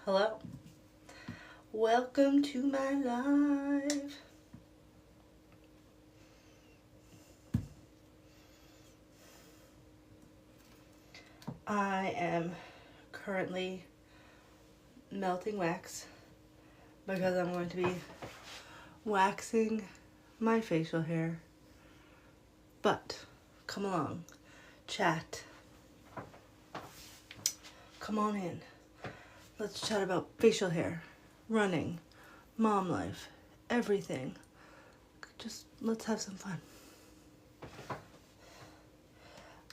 Hello. Welcome to my live. I am currently melting wax because I'm going to be waxing my facial hair. But come along, chat. Come on in. Let's chat about facial hair, running, mom life, everything. Just let's have some fun.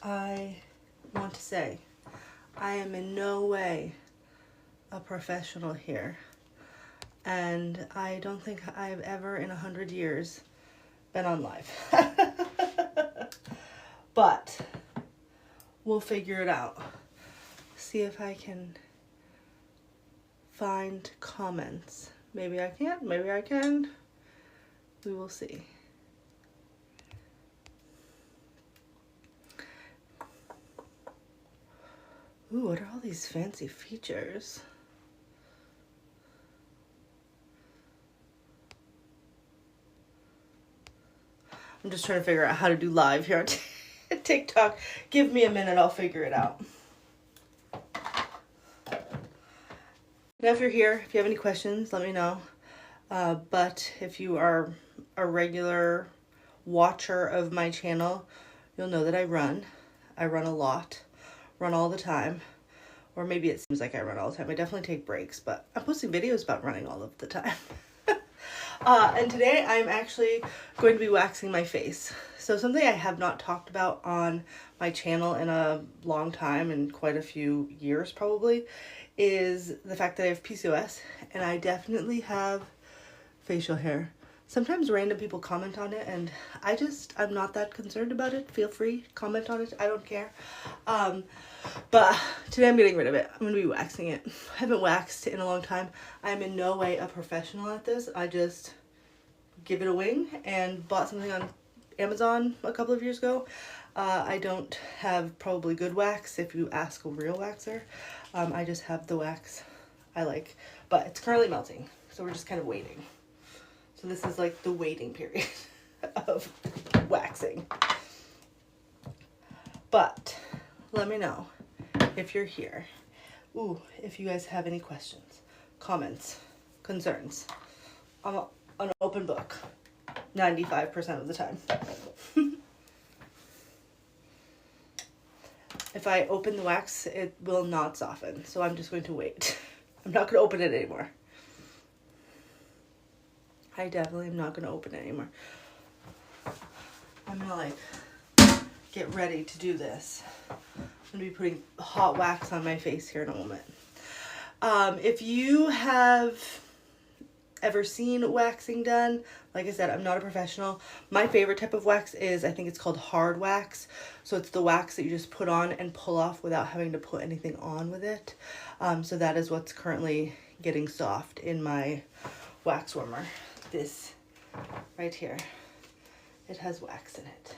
I want to say I am in no way a professional here, and I don't think I've ever in 100 years been on live. But we'll figure it out. See if I can find comments. Maybe I can't, maybe I can. We will see. Ooh, what are all these fancy features? I'm just trying to figure out how to do live here on TikTok. Give me a minute, I'll figure it out. Now, if you're here, if you have any questions, let me know. But if you are a regular watcher of my channel, you'll know that I run. I run a lot, run all the time. Or maybe it seems like I run all the time. I definitely take breaks, but I'm posting videos about running all of the time. And today I'm actually going to be waxing my face. So something I have not talked about on my channel in a long time, in quite a few years probably, is the fact that I have PCOS and I definitely have facial hair. Sometimes random people comment on it and I'm not that concerned about it. Feel free, comment on it, I don't care. But today I'm getting rid of it. I'm going to be waxing it. I haven't waxed in a long time. I'm in no way a professional at this. I just give it a wing and bought something on Amazon a couple of years ago. I don't have probably good wax if you ask a real waxer. I just have the wax I like. But it's currently melting, so we're just kind of waiting. So this is like the waiting period of waxing. But let me know if you're here. Ooh, if you guys have any questions, comments, concerns. I'm an open book 95% of the time. If I open the wax, it will not soften, so I'm just going to wait. I'm not going to open it anymore. I definitely am not going to open it anymore. I'm going to get ready to do this. I'm going to be putting hot wax on my face here in a moment. If you have ever seen waxing done, like I said, I'm not a professional. My favorite type of wax is, I think it's called hard wax. So it's the wax that you just put on and pull off without having to put anything on with it. So that is what's currently getting soft in my wax warmer. This right here, it has wax in it.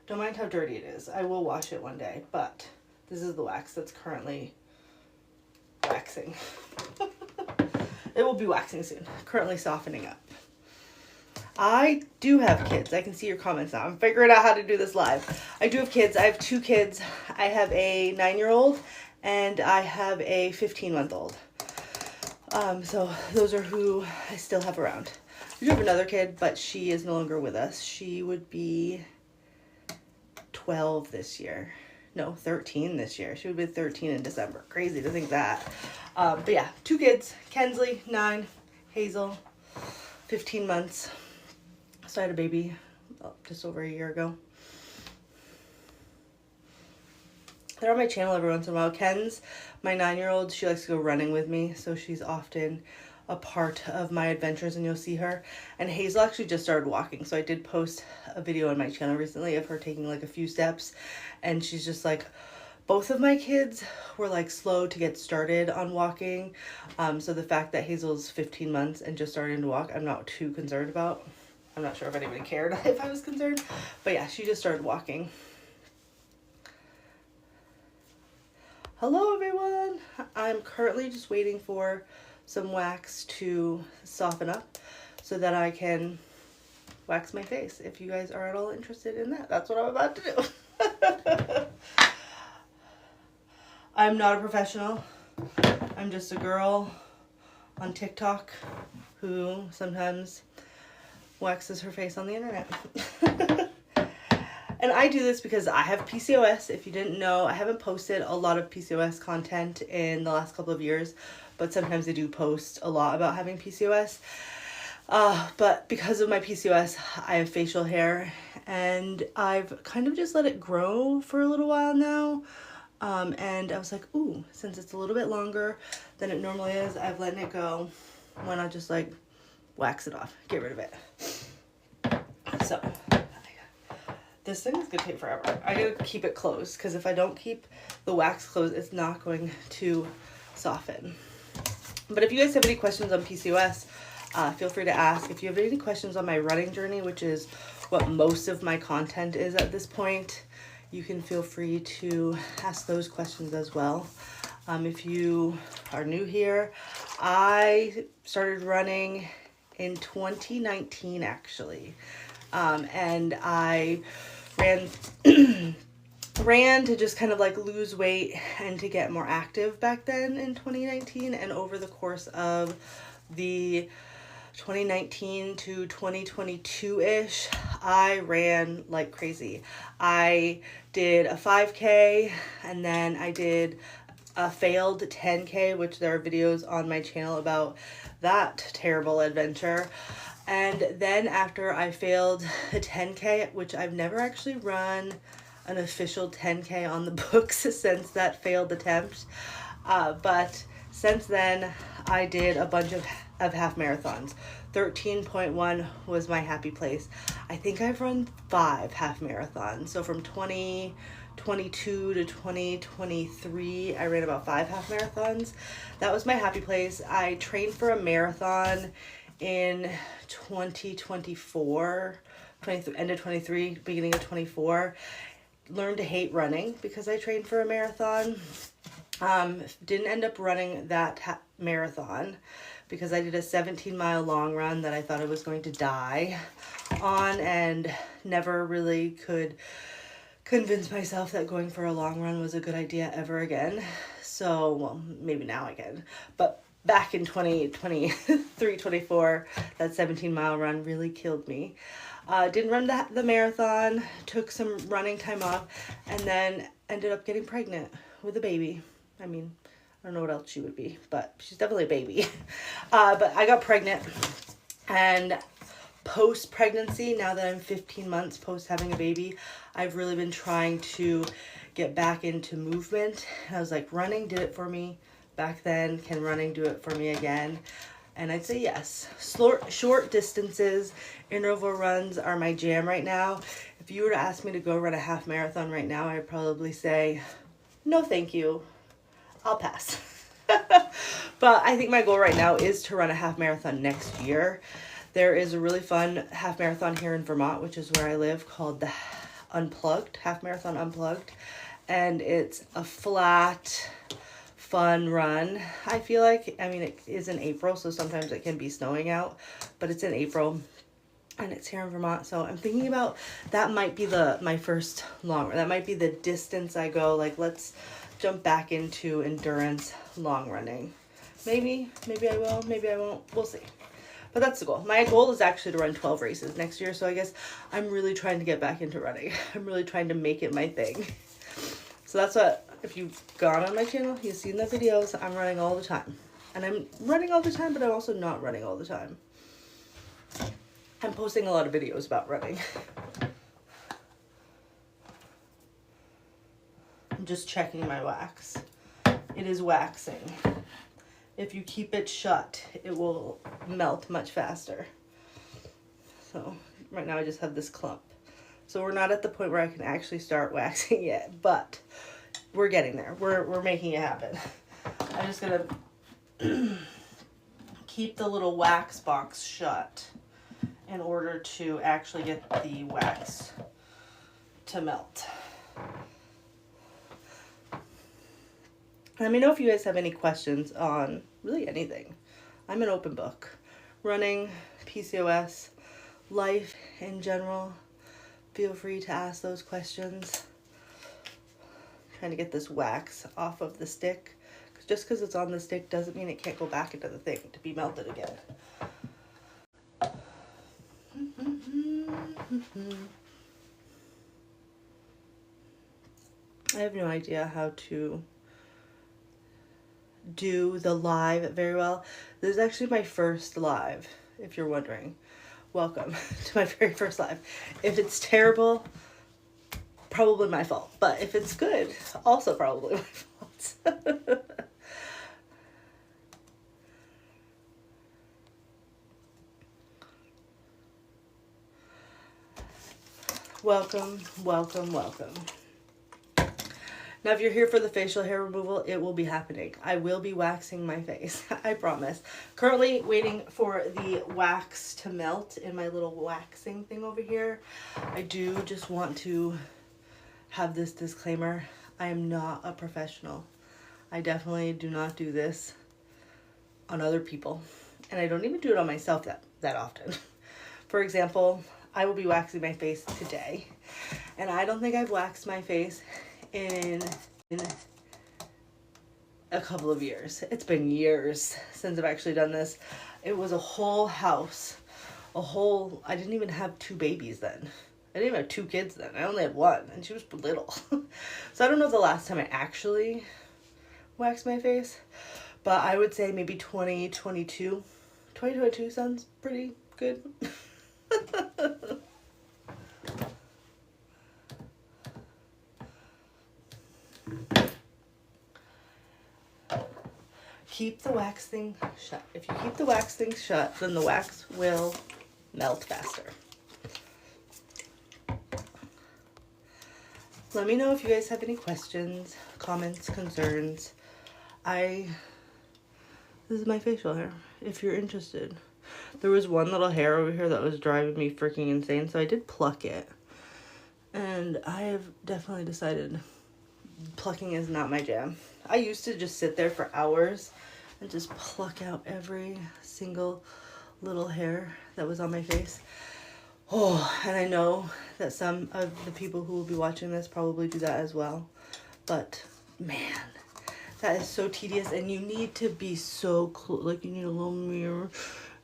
Don't mind how dirty it is. I will wash it one day, but this is the wax that's currently waxing. It will be waxing soon. Currently softening up. I do have kids. I can see your comments now. I'm figuring out how to do this live. I do have kids. I have 2 kids. I have a 9-year-old and I have a 15-month-old. So those are who I still have around. I do have another kid, but she is no longer with us. She would be 12 this year. No, 13 this year. She would be 13 in December. Crazy to think that. But yeah, 2 kids. Kensley, 9. Hazel, 15 months. So I had a baby just over a year ago. They're on my channel every once in a while. Ken's my 9-year-old. She likes to go running with me, so she's often a part of my adventures and you'll see her. And Hazel actually just started walking, so I did post a video on my channel recently of her taking like a few steps, and she's just like, both of my kids were like slow to get started on walking. So the fact that Hazel's 15 months and just starting to walk, I'm not too concerned about. I'm not sure if anybody cared if I was concerned, but yeah, she just started walking. Hello everyone! I'm currently just waiting for some wax to soften up so that I can wax my face. If you guys are at all interested in that, that's what I'm about to do. I'm not a professional. I'm just a girl on TikTok who sometimes waxes her face on the internet. And I do this because I have PCOS. If you didn't know, I haven't posted a lot of PCOS content in the last couple of years, but sometimes I do post a lot about having PCOS. But because of my PCOS, I have facial hair, and I've kind of just let it grow for a little while now. And I was like, ooh, since it's a little bit longer than it normally is, I've letting it go. Why not just like wax it off, get rid of it. So this thing is gonna take forever. I gotta keep it closed because if I don't keep the wax closed, it's not going to soften. But if you guys have any questions on PCOS, feel free to ask. If you have any questions on my running journey, which is what most of my content is at this point, you can feel free to ask those questions as well. If you are new here, I started running in 2019 actually. And I ran to just kind of like lose weight and to get more active back then in 2019. And over the course of the 2019 to 2022-ish, I ran like crazy. I did a 5K, and then I did a failed 10K, which there are videos on my channel about that terrible adventure. And then after I failed a 10K, which I've never actually run an official 10K on the books since that failed attempt. But since then, I did a bunch of half marathons. 13.1 was my happy place. I think I've run 5 half marathons. So from 2022 to 2023, I ran about 5 half marathons. That was my happy place. I trained for a marathon in 2024, end of 23, beginning of 24. Learned to hate running because I trained for a marathon. Didn't end up running that marathon because I did a 17-mile long run that I thought I was going to die on, and never really could convince myself that going for a long run was a good idea ever again. So, well, maybe now I can, but back in 2023, 24, that 17-mile run really killed me. Didn't run the marathon, took some running time off, and then ended up getting pregnant with a baby. I mean, I don't know what else she would be, but she's definitely a baby. But I got pregnant, and post-pregnancy, now that I'm 15 months post having a baby, I've really been trying to get back into movement. I was like, running did it for me back then. Can running do it for me again? And I'd say yes. Short distances, interval runs are my jam right now. If you were to ask me to go run a half marathon right now, I'd probably say, no thank you, I'll pass. But I think my goal right now is to run a half marathon next year. There is a really fun half marathon here in Vermont, which is where I live, called the Unplugged, Half Marathon Unplugged. And it's a flat, fun run. I feel like, I mean, it is in April, so sometimes it can be snowing out, but it's in April and it's here in Vermont. So I'm thinking about that might be my first long run. That might be the distance I go. Like, let's jump back into endurance long running. Maybe I will, maybe I won't. We'll see. But that's the goal. My goal is actually to run 12 races next year. So I guess I'm really trying to get back into running. I'm really trying to make it my thing. So that's what, if you've gone on my channel, you've seen the videos, I'm running all the time. And I'm running all the time, but I'm also not running all the time. I'm posting a lot of videos about running. I'm just checking my wax. It is waxing. If you keep it shut, it will melt much faster. So right now I just have this clump. So we're not at the point where I can actually start waxing yet, but we're getting there. We're making it happen. I'm just gonna keep the little wax box shut in order to actually get the wax to melt. Let me know if you guys have any questions on really anything. I'm an open book. Running, PCOS, life in general. Feel free to ask those questions. I'm trying to get this wax off of the stick. Just because it's on the stick doesn't mean it can't go back into the thing to be melted again. I have no idea how to do the live very well. This is actually my first live, if you're wondering. Welcome to my very first live. If it's terrible, probably my fault. But if it's good, also probably my fault. Welcome, welcome, welcome. Now, if you're here for the facial hair removal, it will be happening. I will be waxing my face, I promise. Currently waiting for the wax to melt in my little waxing thing over here. I do just want to have this disclaimer. I am not a professional. I definitely do not do this on other people. And I don't even do it on myself that often. For example, I will be waxing my face today. And I don't think I've waxed my face in a couple of years. It's been years since I've actually done this. It was a whole house. I didn't even have 2 babies then. I didn't even have 2 kids then. I only had 1 and she was little. So I don't know the last time I actually waxed my face, but I would say maybe 2022. 2022 sounds pretty good. Keep the wax thing shut. If you keep the wax thing shut, then the wax will melt faster. Let me know if you guys have any questions, comments, concerns. This is my facial hair, if you're interested. There was one little hair over here that was driving me freaking insane, so I did pluck it. And I have definitely decided plucking is not my jam. I used to just sit there for hours and just pluck out every single little hair that was on my face. Oh, and I know that some of the people who will be watching this probably do that as well. But man, that is so tedious, and you need to be so close. Like, you need a little mirror.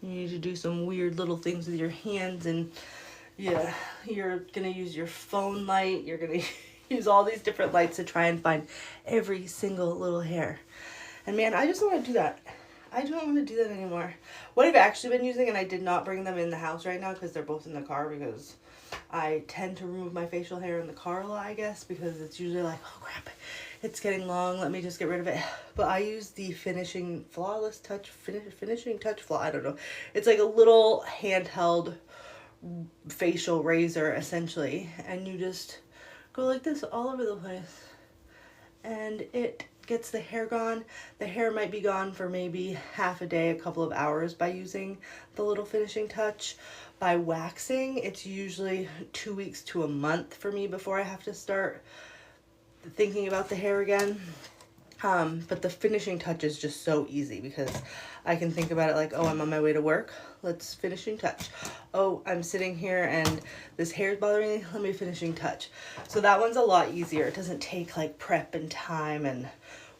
You need to do some weird little things with your hands, and yeah, you're gonna use your phone light. You're gonna use all these different lights to try and find every single little hair. And man, I just don't want to do that. I don't want to do that anymore. What I've actually been using, and I did not bring them in the house right now because they're both in the car, because I tend to remove my facial hair in the car a lot, I guess, because it's usually like, oh crap, it's getting long, let me just get rid of it. But I use the finishing touch flaw, I don't know. It's like a little handheld facial razor, essentially, and you just go like this all over the place, and it gets the hair gone. The hair might be gone for maybe half a day, a couple of hours by using the little finishing touch. By waxing, it's usually 2 weeks to a month for me before I have to start thinking about the hair again. But the finishing touch is just so easy because I can think about it like, oh, I'm on my way to work, let's finishing touch. Oh, I'm sitting here and this hair's bothering me, let me finishing touch. So that one's a lot easier. It doesn't take like prep and time and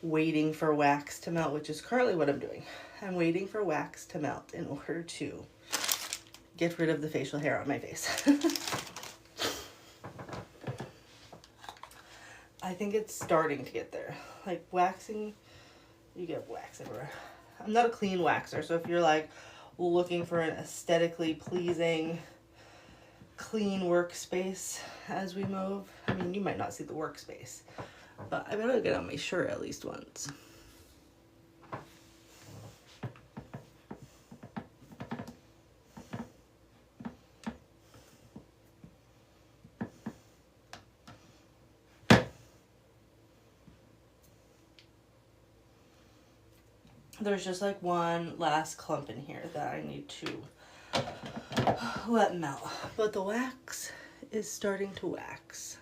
waiting for wax to melt, which is currently what I'm doing. I'm waiting for wax to melt in order to get rid of the facial hair on my face. I think it's starting to get there. Like waxing, you get wax everywhere. I'm not a clean waxer, so if you're like looking for an aesthetically pleasing, clean workspace as we move, I mean, you might not see the workspace, but I better get on my shirt at least once. There's just like one last clump in here that I need to let melt, but the wax is starting to wax.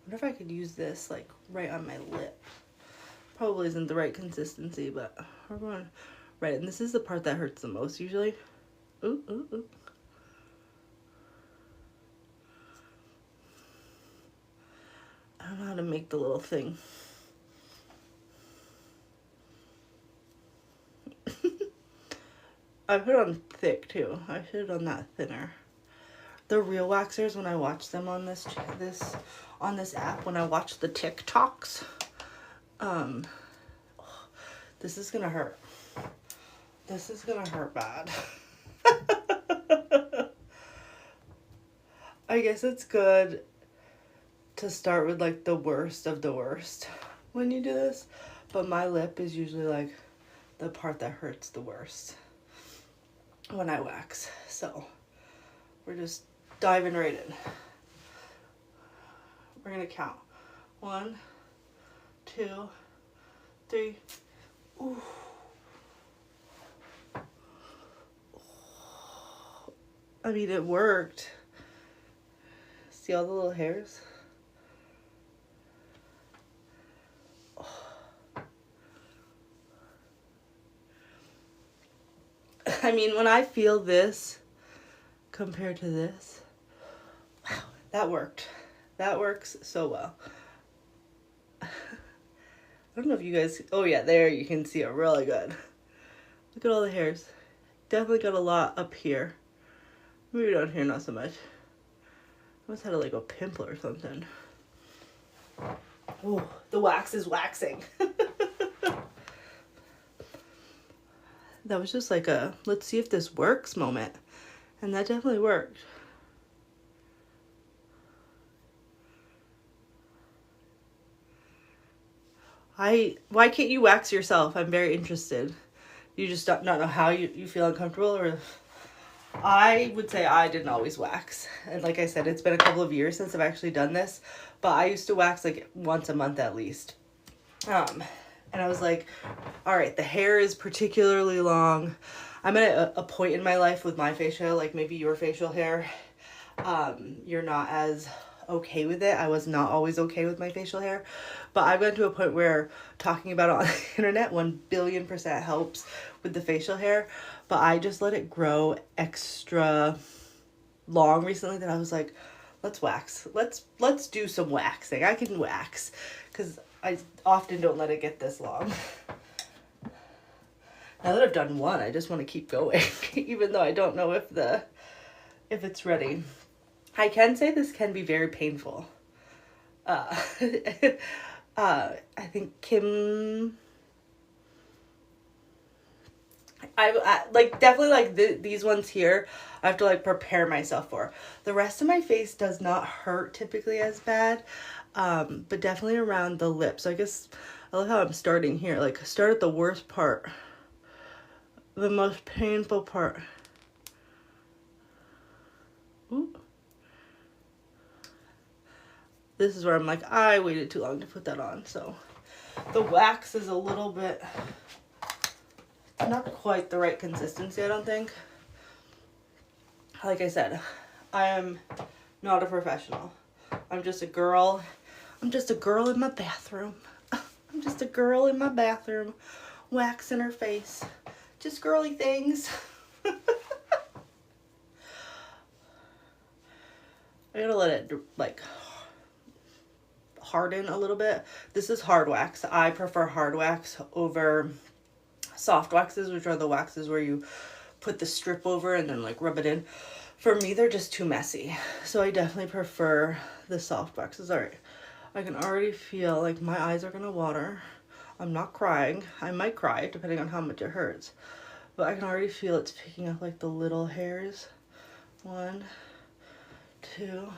wonder if I could use this like right on my lip. Probably isn't the right consistency, but we're going right. And this is the part that hurts the most usually. Ooh, ooh, ooh. I don't know how to make the little thing. I put it on thick too. I should have done that thinner. The real waxers, when I watch them on this app, when I watch the TikToks, this is gonna hurt. This is gonna hurt bad. I guess it's good to start with like the worst of the worst when you do this, but my lip is usually like the part that hurts the worst when I wax. So we're just diving right in. We're gonna count 1, 2, 3. Ooh. I mean, it worked. See all the little hairs? I mean, when I feel this compared to this, wow, that worked. That works so well. I don't know if you guys, oh yeah, there you can see it really good. Look at all the hairs. Definitely got a lot up here. Maybe down here, not so much. I must have had like a pimple or something. Oh, the wax is waxing. That was just like a, let's see if this works moment. And that definitely worked. Why can't you wax yourself? I'm very interested. You just don't know how you feel uncomfortable, or I would say I didn't always wax. And like I said, it's been a couple of years since I've actually done this, but I used to wax like once a month at least. And I was like, all right, the hair is particularly long. I'm at a point in my life with my facial, like maybe your facial hair, you're not as okay with it. I was not always okay with my facial hair, but I've gotten to a point where talking about it on the internet 1,000,000,000% helps with the facial hair, but I just let it grow extra long recently that I was like, let's wax. Let's do some waxing. I can wax because I often don't let it get this long. Now that I've done one, I just want to keep going, even though I don't know if it's ready. I can say this can be very painful. I think Kim, I like definitely like these ones here, I have to like prepare myself for. The rest of my face does not hurt typically as bad, but definitely around the lips. So I guess I love how I'm starting here. Like start at the worst part, the most painful part. Ooh. This is where I'm like, I waited too long to put that on. So the wax is a little bit, not quite the right consistency, I don't think. Like I said, I am not a professional. I'm just a girl. I'm just a girl in my bathroom. I'm just a girl in my bathroom, waxing her face. Just girly things. I gotta let it like harden a little bit. This is hard wax. I prefer hard wax over soft waxes, which are the waxes where you put the strip over and then like rub it in. For me, they're just too messy. So I definitely prefer the soft waxes. All right. I can already feel like my eyes are gonna water. I'm not crying. I might cry depending on how much it hurts. But I can already feel it's picking up like the little hairs. 1, 2,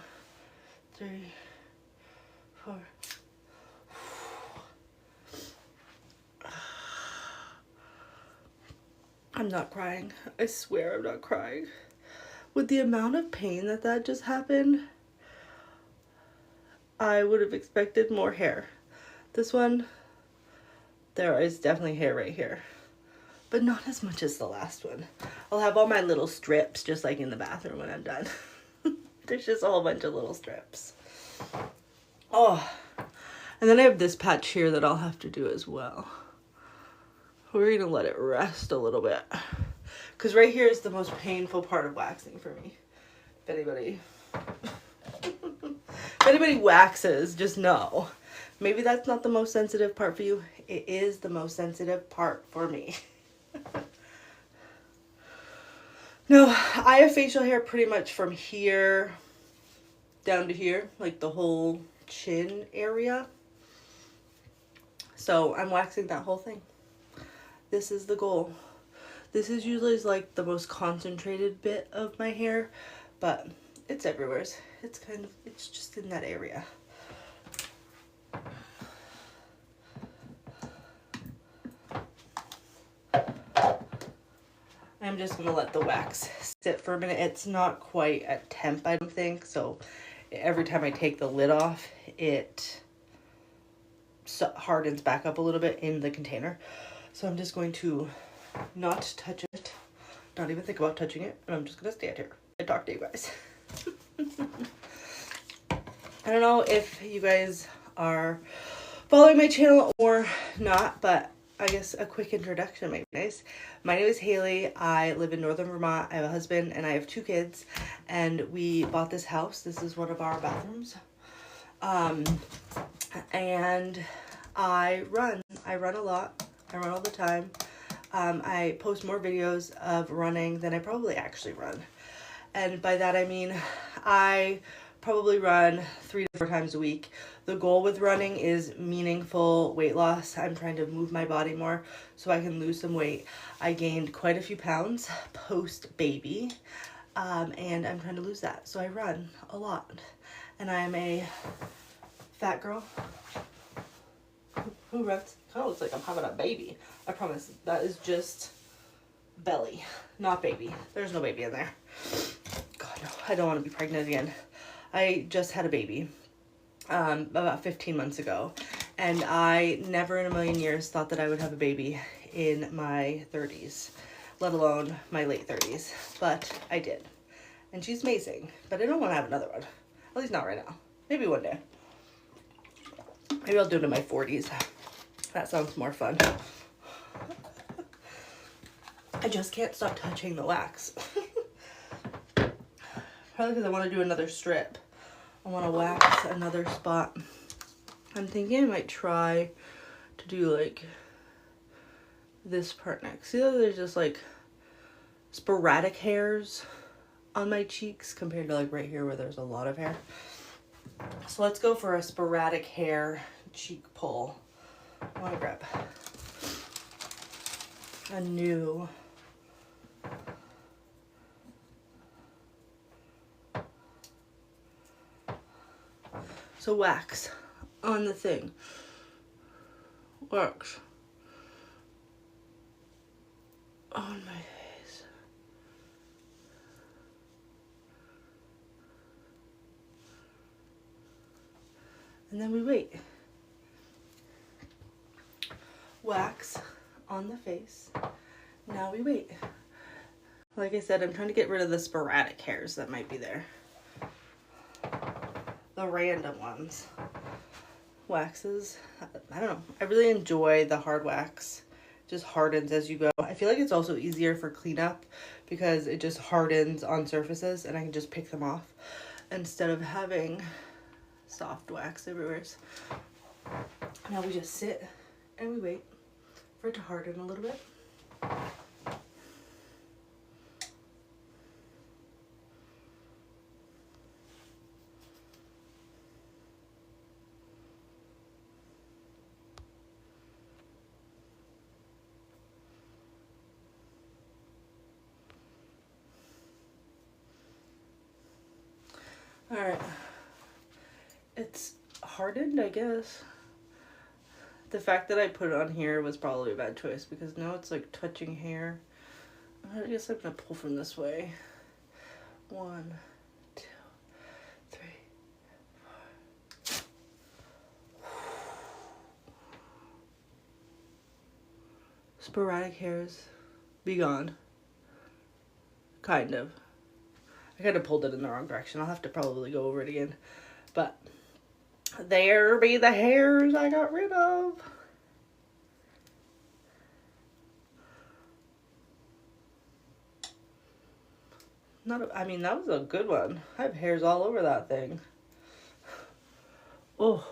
3, 4. I'm not crying. I swear I'm not crying. With the amount of pain that just happened, I would have expected more hair. This one, there is definitely hair right here, but not as much as the last one. I'll have all my little strips just like in the bathroom when I'm done. There's just a whole bunch of little strips. Oh, and then I have this patch here that I'll have to do as well. We're gonna let it rest a little bit. Because right here is the most painful part of waxing for me. If anybody waxes, just know. Maybe that's not the most sensitive part for you. It is the most sensitive part for me. No, I have facial hair pretty much from here down to here, like the whole chin area. So I'm waxing that whole thing. This is the goal. This is usually like the most concentrated bit of my hair, but it's everywhere. It's just in that area. I'm just gonna let the wax sit for a minute. It's not quite at temp, I don't think, so every time I take the lid off, it hardens back up a little bit in the container. So I'm just going to not touch it, not even think about touching it, and I'm just gonna stand here and talk to you guys. I don't know if you guys are following my channel or not, but I guess a quick introduction might be nice. My name is Haley. I live in Northern Vermont. I have a husband and I have 2 kids, and we bought this house. This is one of our bathrooms. And I run a lot. I run all the time. I post more videos of running than I probably actually run. And by that I mean I probably run 3 to 4 times a week. The goal with running is meaningful weight loss. I'm trying to move my body more so I can lose some weight. I gained quite a few pounds post baby, and I'm trying to lose that. So I run a lot, and I am a fat girl who runs. Kind of looks like I'm having a baby. I promise that is just belly, not baby. There's no baby in there. God, no, I don't want to be pregnant again. I just had a baby about 15 months ago, and I never in a million years thought that I would have a baby in my 30s, let alone my late 30s, but I did. And she's amazing, but I don't want to have another one. At least not right now. Maybe one day. Maybe I'll do it in my 40s. That sounds more fun. I just can't stop touching the wax. Probably because I want to do another strip. I want to wax another spot. I'm thinking I might try to do like this part next. See that there's just like sporadic hairs on my cheeks compared to like right here where there's a lot of hair. So let's go for a sporadic hair cheek pull. I want to grab a new wax on the thing. Wax on my face. And then we wait. Wax on the face. Now we wait. Like I said, I'm trying to get rid of the sporadic hairs that might be there. The random ones. Waxes, I don't know. I really enjoy the hard wax. It just hardens as you go. I feel like it's also easier for cleanup because it just hardens on surfaces and I can just pick them off instead of having soft wax everywhere. Now we just sit and we wait for it to harden a little bit. All right, it's hardened, I guess. The fact that I put it on here was probably a bad choice because now it's like touching hair. I guess I'm gonna pull from this way. 1, 2, 3, 4. Sporadic hairs, be gone. Kind of. I kind of pulled it in the wrong direction. I'll have to probably go over it again. But There be the hairs I got rid of. I mean, that was a good one. I have hairs all over that thing. Oh.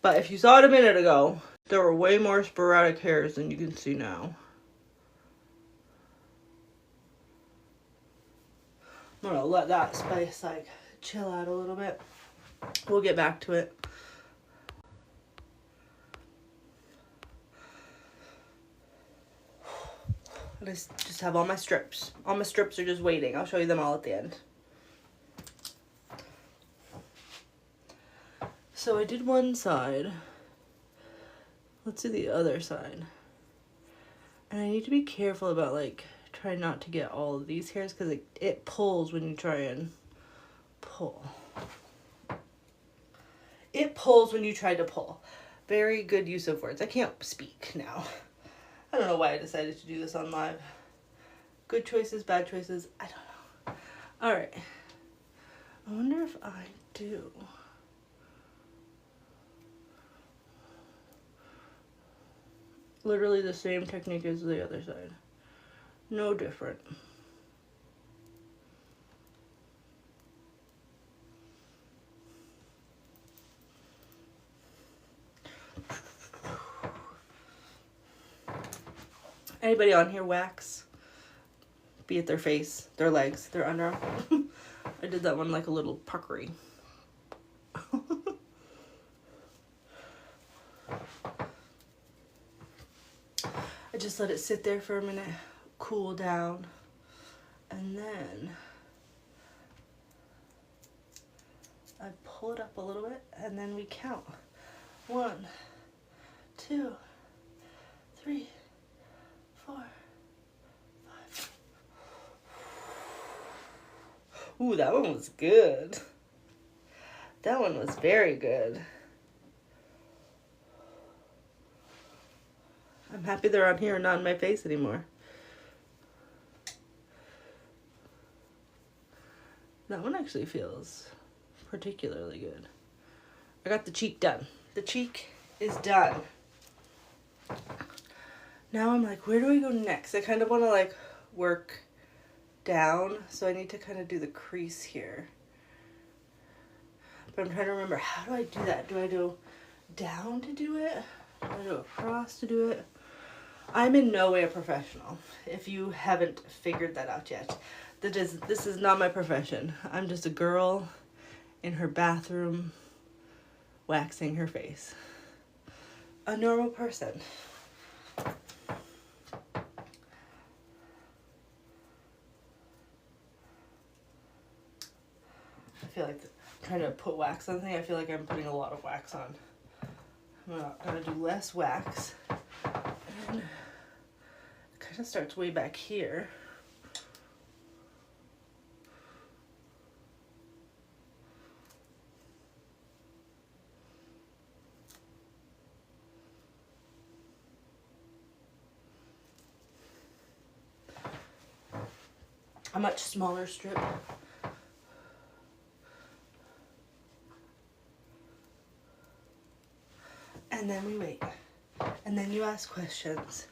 But if you saw it a minute ago, there were way more sporadic hairs than you can see now. I'm gonna let that spice like chill out a little bit. We'll get back to it. I just have all my strips. All my strips are just waiting. I'll show you them all at the end. So I did one side. Let's do the other side. And I need to be careful about like trying not to get all of these hairs because it pulls when you try and pull. It pulls when you try to pull. Very good use of words. I can't speak now. I don't know why I decided to do this on live. Good choices, bad choices, I don't know. Alright. I wonder if I do. Literally the same technique as the other side. No different. Anybody on here wax? Be it their face, their legs, their underarm. I did that one like a little puckery. I just let it sit there for a minute, cool down, and then I pull it up a little bit, and then we count. 1, 2, 3, 4, 5. Ooh, that one was good. That one was very good. I'm happy they're on here and not in my face anymore. That one actually feels particularly good. I got the cheek done. The cheek is done. Now I'm like, where do I go next? I kind of want to like work down, so I need to kind of do the crease here. But I'm trying to remember, how do I do that? Do I go down to do it? Do I go across to do it? I'm in no way a professional, if you haven't figured that out yet. This is not my profession. I'm just a girl in her bathroom waxing her face. A normal person. I feel like trying to put wax on something, I feel like I'm putting a lot of wax on. I'm gonna do less wax. And it kind of starts way back here. A much smaller strip. And then we wait. And then you ask questions.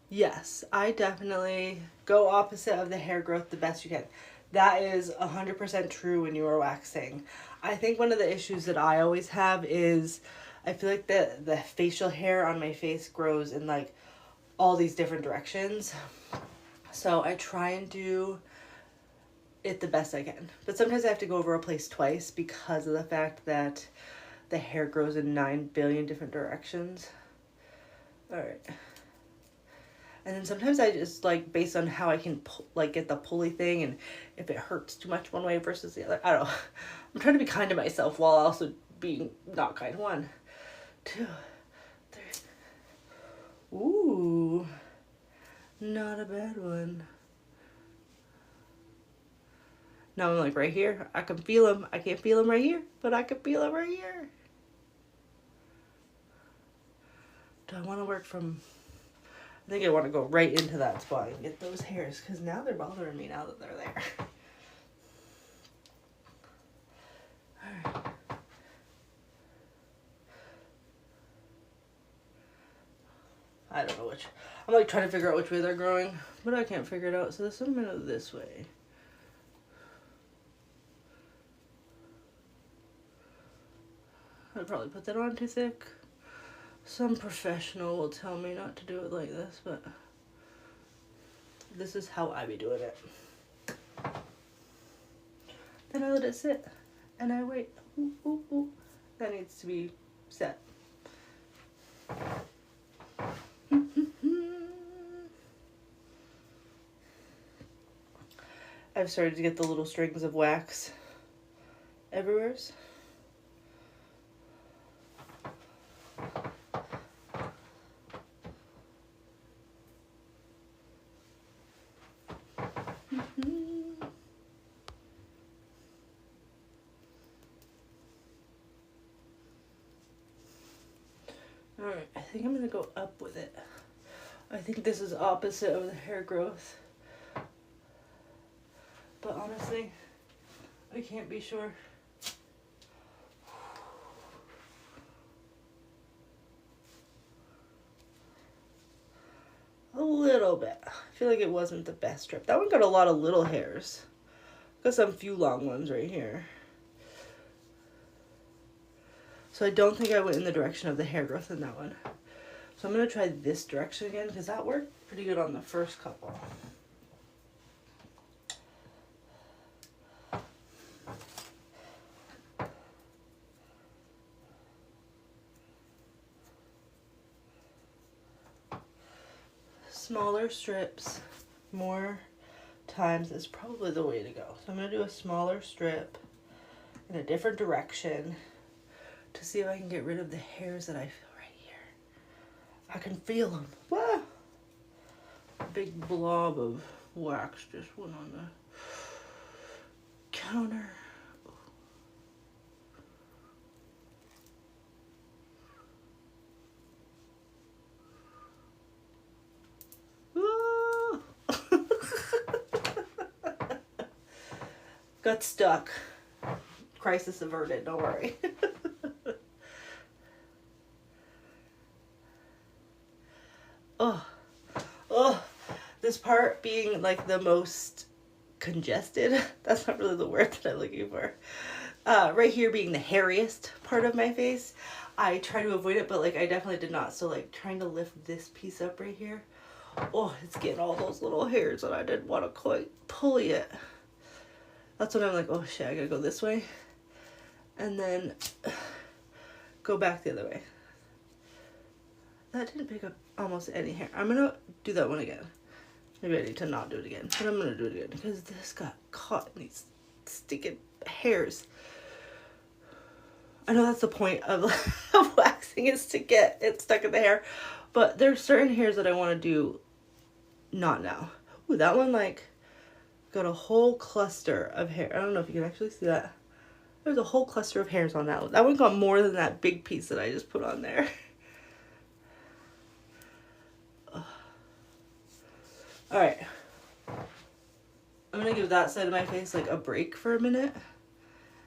Yes, I definitely go opposite of the hair growth the best you can. That is 100% true when you are waxing. I think one of the issues that I always have is I feel like the facial hair on my face grows in like all these different directions. So I try and do it the best I can. But sometimes I have to go over a place twice because of the fact that the hair grows in 9 billion different directions. Alright. And then sometimes I just like, based on how I can like get the pulley thing and if it hurts too much one way versus the other. I don't know. I'm trying to be kind to myself while also being not kind. 1, 2, 3. Ooh. Not a bad one. Now I'm like right here. I can feel them. I can't feel them right here, but I can feel them right here. Do I want to work from... I think I want to go right into that spot and get those hairs because now they're bothering me now that they're there. I don't know which. I'm like trying to figure out which way they're growing, but I can't figure it out. So this one I'm gonna go this way. I'd probably put that on too thick. Some professional will tell me not to do it like this, but this is how I be doing it. Then I let it sit and I wait. Ooh, ooh, ooh. That needs to be set. I've started to get the little strings of wax everywhere. Alright, I think I'm going to go up with it. I think this is opposite of the hair growth. But honestly, I can't be sure. A little bit. I feel like it wasn't the best strip. That one got a lot of little hairs. Got some few long ones right here. So I don't think I went in the direction of the hair growth in that one. So I'm going to try this direction again because that worked pretty good on the first couple. Smaller strips, more times is probably the way to go. So I'm going to do a smaller strip in a different direction to see if I can get rid of the hairs that I feel right here. I can feel them. Wow! A big blob of wax just went on the counter. Got stuck. Crisis averted, don't worry. Oh, this part being like the most congested, that's not really the word that I'm looking for. Right here being the hairiest part of my face, I try to avoid it, but like I definitely did not. So like trying to lift this piece up right here, oh, it's getting all those little hairs that I didn't want to quite pull yet. That's when I'm like, oh shit, I gotta go this way. And then go back the other way. That didn't pick up almost any hair. I'm gonna do that one again. Maybe I need to not do it again, but I'm gonna do it again because this got caught in these stinking hairs. I know that's the point of, of waxing, is to get it stuck in the hair, but there's certain hairs that I want to do not now. Ooh, that one like got a whole cluster of hair. I don't know if you can actually see that. There's a whole cluster of hairs on that one. That one got more than that big piece that I just put on there. Alright. I'm going to give that side of my face like a break for a minute.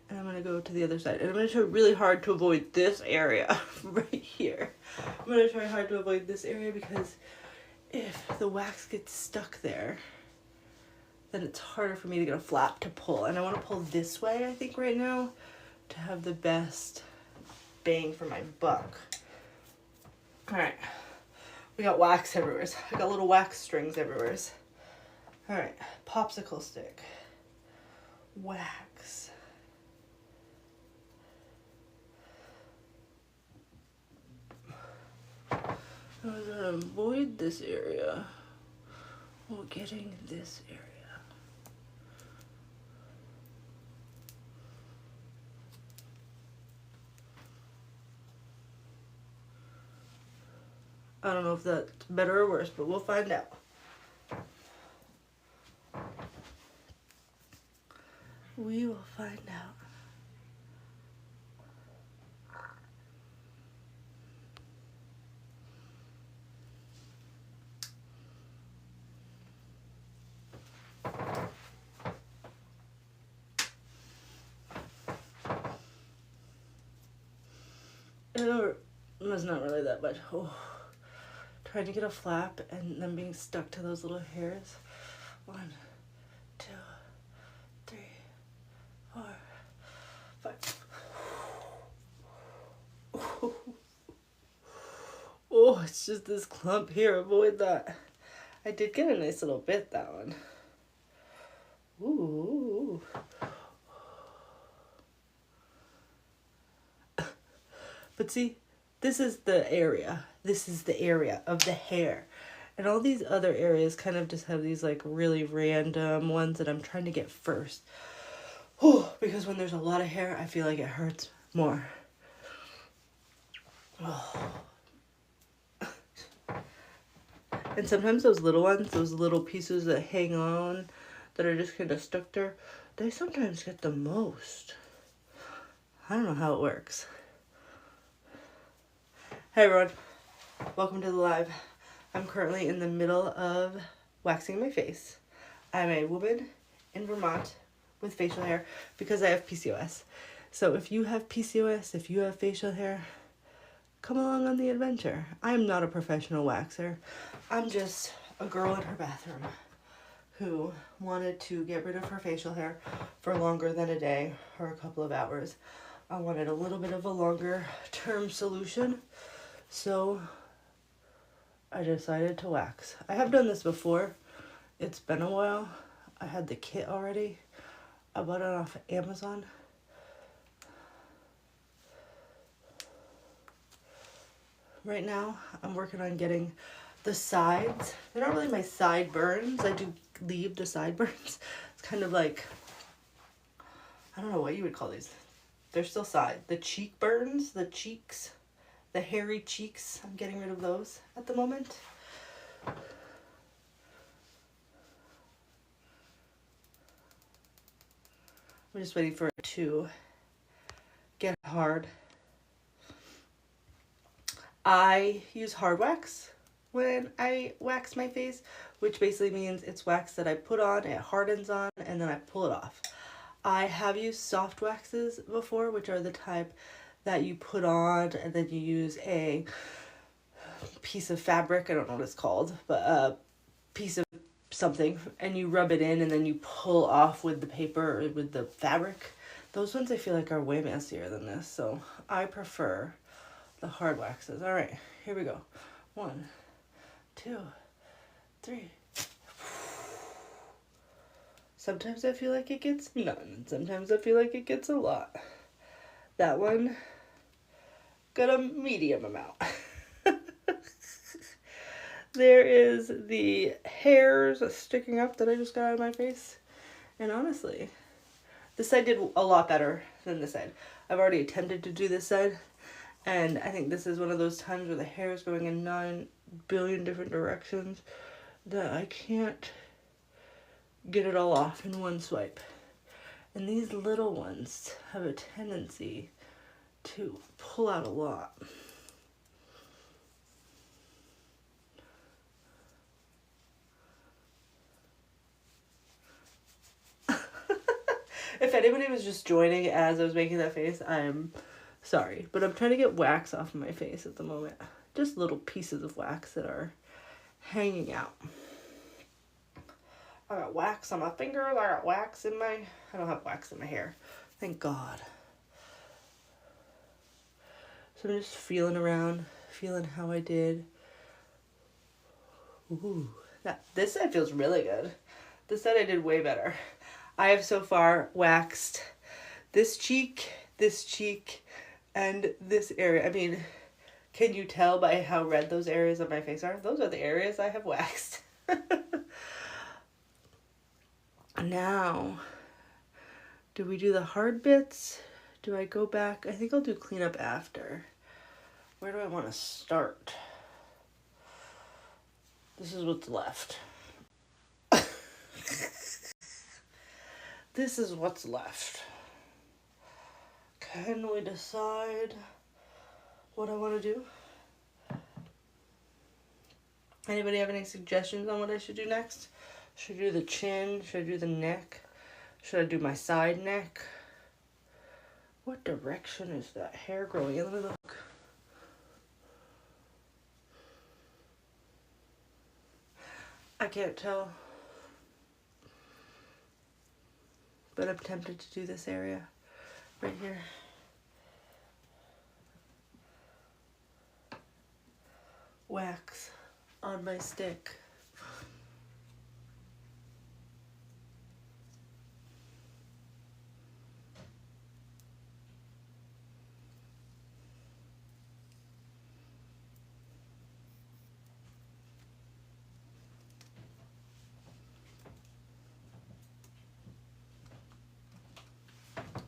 And I'm going to go to the other side. And I'm going to try really hard to avoid this area right here. I'm going to try hard to avoid this area because if the wax gets stuck there, then it's harder for me to get a flap to pull. And I want to pull this way, I think, right now to have the best bang for my buck. Alright. We got wax everywhere. I got little wax strings everywhere. Alright. Popsicle stick. Wax. I'm going to avoid this area while getting this area. I don't know if that's better or worse, but we'll find out. We will find out. It was not really that much. Oh, trying to get a flap and then being stuck to those little hairs. 1, 2, 3, 4, 5. Oh, it's just this clump here. Avoid that. I did get a nice little bit, that one. Ooh. But see, this is the area. This is the area of the hair. And all these other areas kind of just have these like really random ones that I'm trying to get first. Oh, because when there's a lot of hair, I feel like it hurts more. Oh. And sometimes those little ones, those little pieces that hang on, that are just kind of stuck there, they sometimes get the most. I don't know how it works. Hey everyone, welcome to the live. I'm currently in the middle of waxing my face. I'm a woman in Vermont with facial hair because I have PCOS. So if you have PCOS, if you have facial hair, come along on the adventure. I am not a professional waxer. I'm just a girl in her bathroom who wanted to get rid of her facial hair for longer than a day or a couple of hours. I wanted a little bit of a longer term solution, so I decided to wax. I have done this before. It's been a while. I had the kit already. I bought it off of Amazon. Right now, I'm working on getting the sides. They're not really my sideburns. I do leave the sideburns. It's kind of like, I don't know what you would call these. They're still side. The cheekburns, the cheeks, the hairy cheeks. I'm getting rid of those at the moment. I'm just waiting for it to get hard. I use hard wax when I wax my face, which basically means it's wax that I put on, it hardens on, and then I pull it off. I have used soft waxes before, which are the type that you put on and then you use a piece of fabric, I don't know what it's called, but a piece of something, and you rub it in and then you pull off with the paper or with the fabric. Those ones I feel like are way messier than this, so I prefer the hard waxes. All right, here we go. 1, 2, 3. Sometimes I feel like it gets none. Sometimes I feel like it gets a lot. That one got a medium amount. There is the hairs sticking up that I just got out of my face. And honestly, this side did a lot better than this side. I've already attempted to do this side. And I think this is one of those times where the hair is going in 9 billion different directions that I can't get it all off in one swipe. And these little ones have a tendency to pull out a lot. If anybody was just joining as I was making that face, I'm sorry. But I'm trying to get wax off of my face at the moment. Just little pieces of wax that are hanging out. I got wax on my fingers. I got wax in my... I don't have wax in my hair. Thank God. So I'm just feeling around, feeling how I did. Ooh, this side feels really good. This side I did way better. I have so far waxed this cheek, and this area. I mean, can you tell by how red those areas of my face are? Those are the areas I have waxed. Now, do we do the hard bits? Do I go back? I think I'll do cleanup after. Where do I want to start? This is what's left. This is what's left. Can we decide what I want to do? Anybody have any suggestions on what I should do next? Should I do the chin? Should I do the neck? Should I do my side neck? What direction is that hair growing in? Let me look. can't tell. But I'm tempted to do this area right here. Wax on my stick.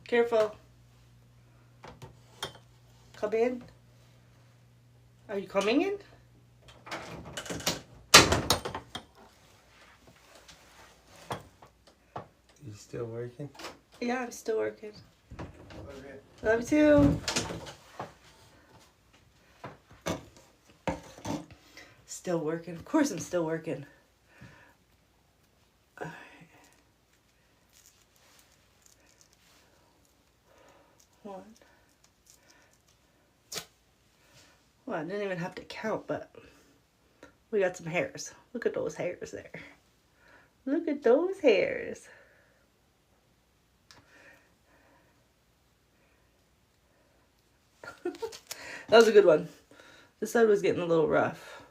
Careful. Come in. Are you coming in? You still working? Yeah, I'm still working. Okay. Love you too. Still working. Of course I'm still working. Alright. One. Well, I didn't even have to count, but we got some hairs. Look at those hairs there. Look at those hairs. That was a good one. This side was getting a little rough.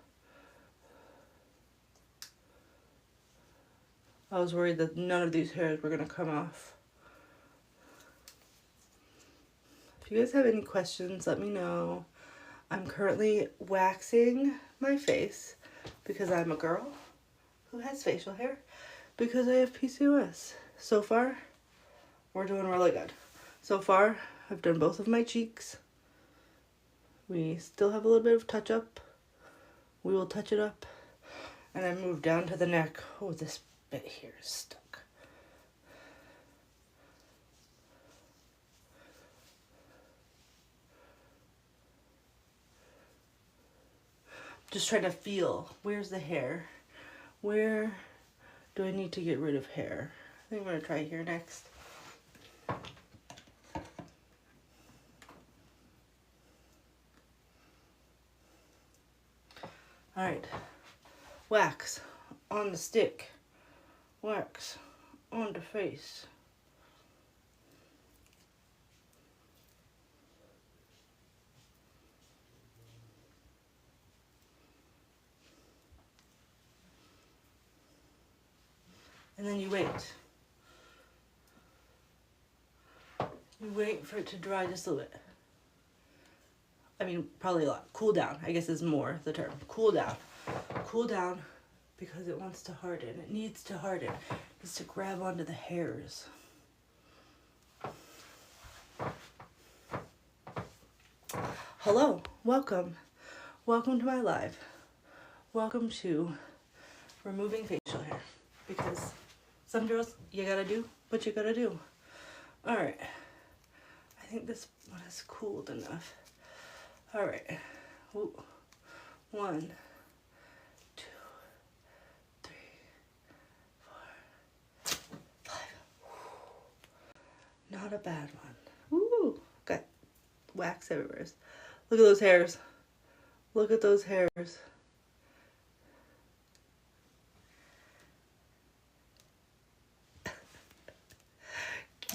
I was worried that none of these hairs were going to come off. If you guys have any questions, let me know. I'm currently waxing my face because I'm a girl who has facial hair because I have PCOS. So far, we're doing really good. So far, I've done both of my cheeks. We still have a little bit of touch up. We will touch it up. And then move down to the neck. Oh, this bit here is stuck. Just trying to feel, where's the hair? Where do I need to get rid of hair? I think I'm going to try here next. Alright, wax on the stick, wax on the face. And then you wait. You wait for it to dry just a little bit. I mean, probably a lot. Cool down, I guess is more the term. Cool down. Cool down because it wants to harden. It needs to harden. It needs to grab onto the hairs. Hello, welcome. Welcome to my live. Welcome to removing facial hair. Because some girls, you gotta do what you gotta do. Alright. I think this one is cooled enough. Alright. 1, 2, 3, 4, 5. Not a bad one. Ooh, got wax everywhere. Look at those hairs. Look at those hairs.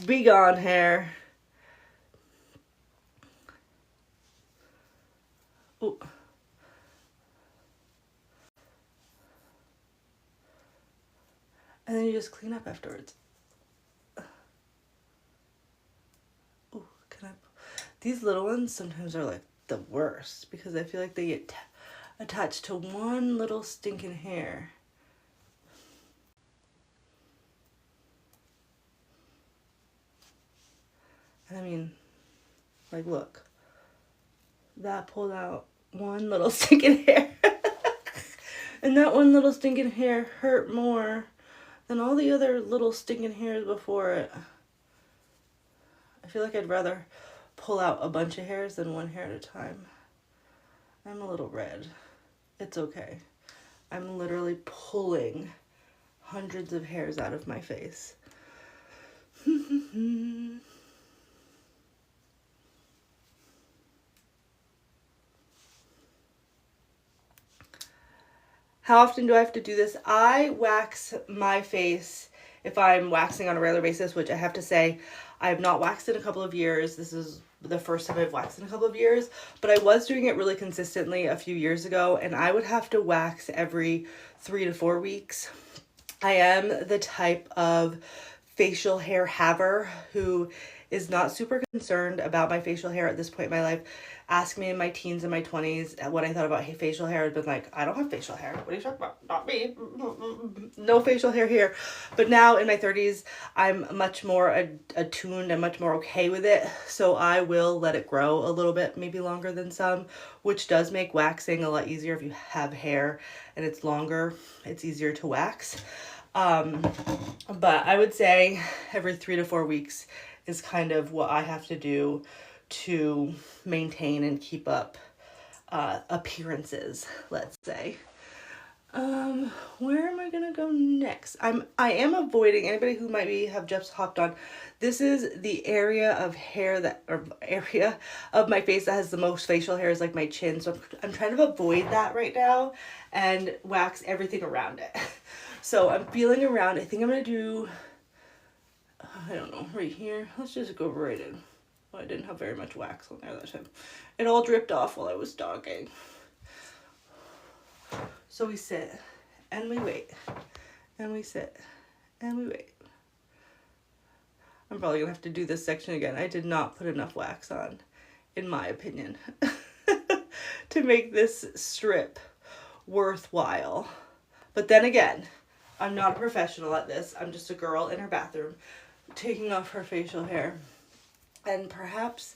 Be gone, hair. Ooh. And then you just clean up afterwards. Ooh, can I? These little ones sometimes are like the worst because I feel like they get attached to one little stinking hair. And I mean, like, look. That pulled out one little stinking hair. And that one little stinking hair hurt more than all the other little stinking hairs before it. I feel like I'd rather pull out a bunch of hairs than one hair at a time. I'm a little red. It's okay. I'm literally pulling hundreds of hairs out of my face. How often do I have to do this? I wax my face if I'm waxing on a regular basis, which I have to say I have not waxed in a couple of years. This is the first time I've waxed in a couple of years, but I was doing it really consistently a few years ago, and I would have to wax every 3 to 4 weeks. I am the type of facial hair haver who is not super concerned about my facial hair at this point in my life. Ask me in my teens and my 20s what I thought about facial hair. I'd been like, I don't have facial hair. What are you talking about? Not me. No facial hair here. But now in my 30s, I'm much more attuned and much more okay with it. So I will let it grow a little bit, maybe longer than some, which does make waxing a lot easier. If you have hair and it's longer, it's easier to wax. But I would say every 3 to 4 weeks is kind of what I have to do to maintain and keep up appearances, let's say. Where am I gonna go next? I am avoiding anybody who might have just hopped on. This is the area of hair area of my face that has the most facial hair, is like my chin. So I'm trying to avoid that right now and wax everything around it. So I'm feeling around. I think I'm gonna do, I don't know, right here. Let's just go right in. Well, I didn't have very much wax on there that time. It all dripped off while I was dogging. So we sit and we wait and we sit and we wait. I'm probably gonna have to do this section again. I did not put enough wax on, in my opinion, to make this strip worthwhile. But then again, I'm not a professional at this. I'm just a girl in her bathroom taking off her facial hair. And perhaps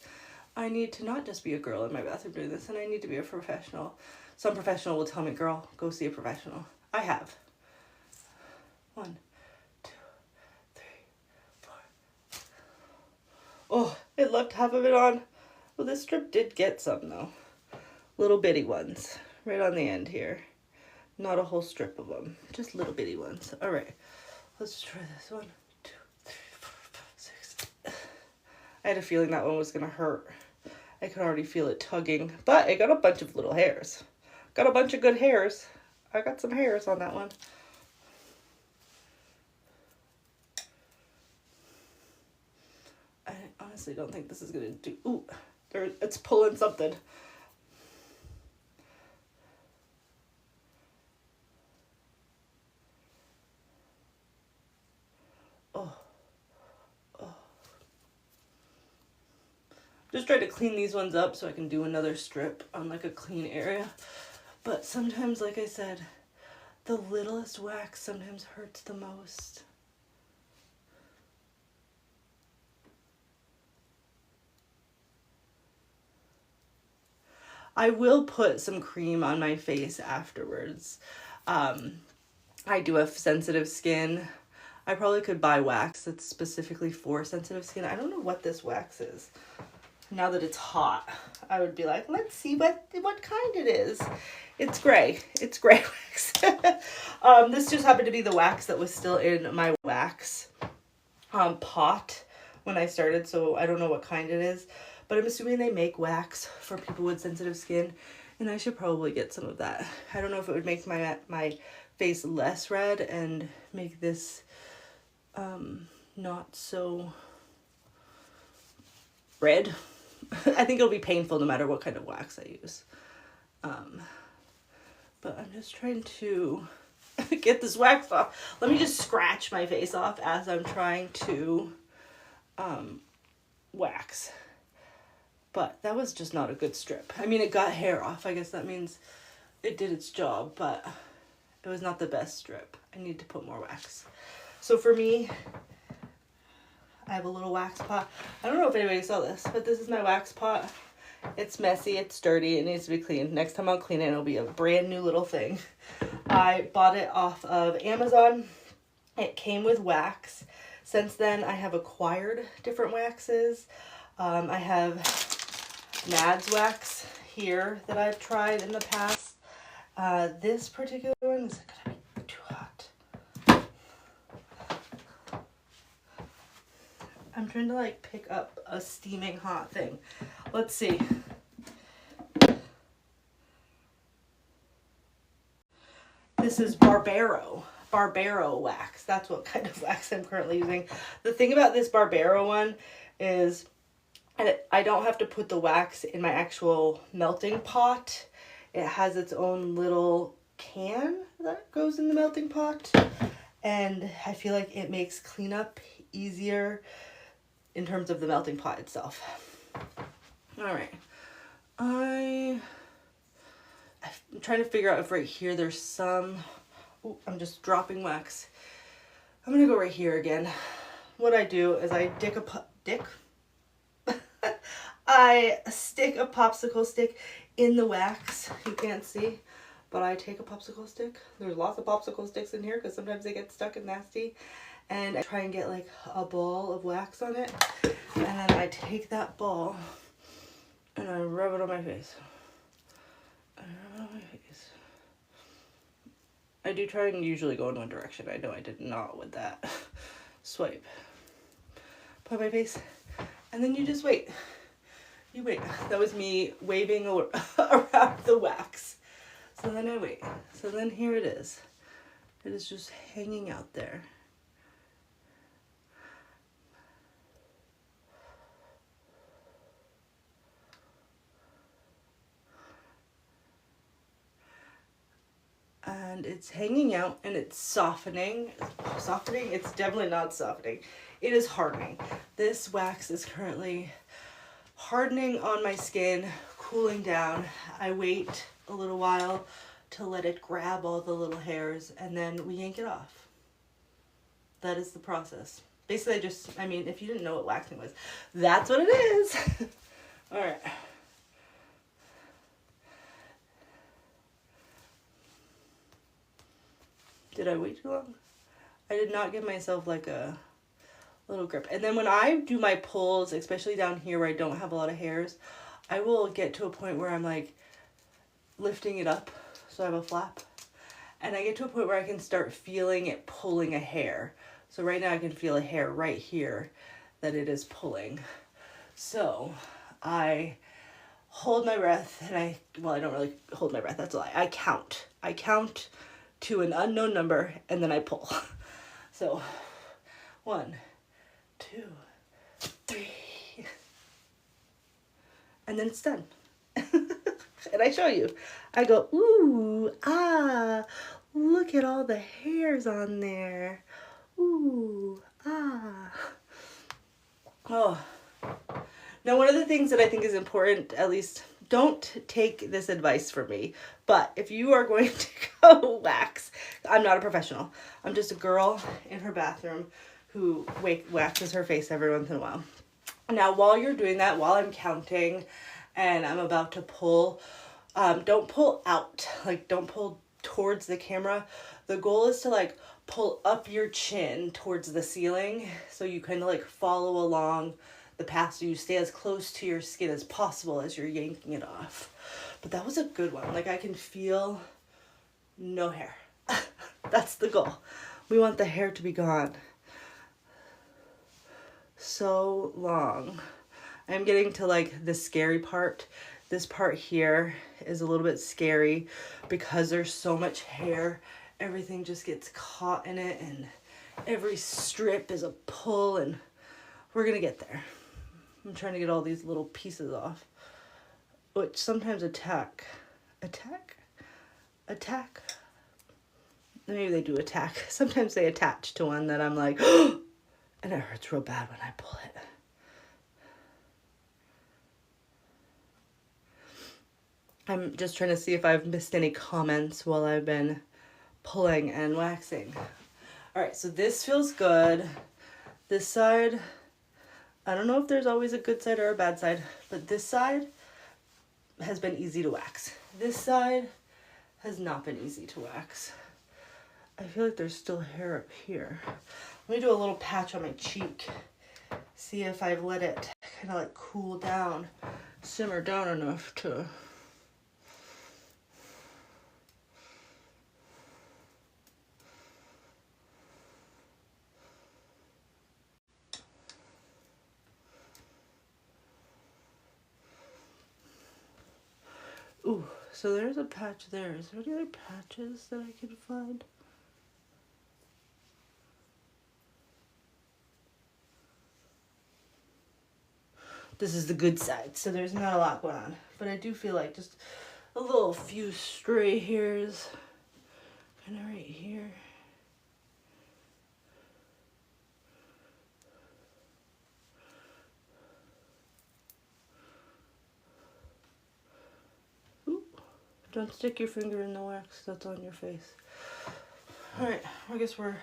I need to not just be a girl in my bathroom doing this, and I need to be a professional. Some professional will tell me, girl, go see a professional. I have. 1, 2, 3, 4. Oh, it left half of it on. Well, this strip did get some, though. Little bitty ones right on the end here. Not a whole strip of them, just little bitty ones. All right, let's try this. 1, 2, 3, 4, 5, 6. I had a feeling that one was gonna hurt. I could already feel it tugging, but it got a bunch of little hairs. Got a bunch of good hairs. I got some hairs on that one. I honestly don't think this is gonna do. Ooh, it's pulling something. Just try to clean these ones up so I can do another strip on like a clean area. But sometimes, like I said, the littlest wax sometimes hurts the most. I will put some cream on my face afterwards. I do have sensitive skin. I probably could buy wax that's specifically for sensitive skin. I don't know what this wax is. Now that it's hot, I would be like, let's see what kind it is. It's gray. It's gray wax. This just happened to be the wax that was still in my wax pot when I started, so I don't know what kind it is. But I'm assuming they make wax for people with sensitive skin, and I should probably get some of that. I don't know if it would make my face less red and make this not so red. I think it'll be painful no matter what kind of wax I use. But I'm just trying to get this wax off. Let me just scratch my face off as I'm trying to wax. But that was just not a good strip. I mean, it got hair off. I guess that means it did its job, but it was not the best strip. I need to put more wax. So for me, I have a little wax pot. I don't know if anybody saw this, but this is my wax pot. It's messy, it's dirty, it needs to be cleaned. Next time I'll clean it, it'll be a brand new little thing. I bought it off of Amazon. It came with wax. Since then, I have acquired different waxes. I have Nads wax here that I've tried in the past. This particular one is gonna be too hot. I'm trying to like pick up a steaming hot thing. Let's see. This this is Barbero wax. That's what kind of wax I'm currently using. The thing about this Barbero one is I don't have to put the wax in my actual melting pot. It has its own little can that goes in the melting pot. And I feel like it makes cleanup easier in terms of the melting pot itself. All right. I'm trying to figure out if right here there's some... Ooh, I'm just dropping wax. I'm going to go right here again. What I do is I I stick a popsicle stick in the wax. You can't see, but I take a popsicle stick. There's lots of popsicle sticks in here because sometimes they get stuck and nasty. And I try and get like a ball of wax on it. And then I take that ball and I rub it on my face. I do try and usually go in one direction. I know I did not with that swipe. Put on my face. And then you just wait. You wait. That was me waving around the wax. So then I wait. So then here it is. It is just hanging out there. And it's hanging out and it's softening. Softening? It's definitely not softening. It is hardening. This wax is currently hardening on my skin, cooling down. I wait a little while to let it grab all the little hairs and then we yank it off. That is the process. Basically, if you didn't know what waxing was, that's what it is. All right. Did I wait too long? I did not give myself like a little grip. And then when I do my pulls, especially down here where I don't have a lot of hairs, I will get to a point where I'm like lifting it up so I have a flap. And I get to a point where I can start feeling it pulling a hair. So right now I can feel a hair right here that it is pulling. So I hold my breath and I don't really hold my breath, that's a lie. I count. I count to an unknown number and then I pull. So 1, 2, 3, and then it's done. And I show you. I go, ooh, ah, look at all the hairs on there. Ooh, ah. Oh. Now, one of the things that I think is important, at least, don't take this advice from me, but if you are going to go wax, I'm not a professional. I'm just a girl in her bathroom who waxes her face every once in a while. Now, while you're doing that, while I'm counting and I'm about to pull, don't pull out, like don't pull towards the camera. The goal is to like pull up your chin towards the ceiling so you kind of like follow along the path so you stay as close to your skin as possible as you're yanking it off. But that was a good one. Like I can feel no hair. That's the goal. We want the hair to be gone. So long. I'm getting to like the scary part. This part here is a little bit scary because there's so much hair. Everything just gets caught in it and every strip is a pull and we're gonna get there. I'm trying to get all these little pieces off, which sometimes attack. Maybe they do attack. Sometimes they attach to one that I'm like, and it hurts real bad when I pull it. I'm just trying to see if I've missed any comments while I've been pulling and waxing. All right, so this feels good. This side, I don't know if there's always a good side or a bad side, but this side has been easy to wax. This side has not been easy to wax. I feel like there's still hair up here. Let me do a little patch on my cheek. See if I've let it kind of like cool down, simmer down enough to... Ooh, So there's a patch there. Is there any other patches that I can find? This is the good side, so there's not a lot going on. But I do feel like just a little few stray hairs kind of right here. Ooh, don't stick your finger in the wax that's on your face. Alright, I guess we're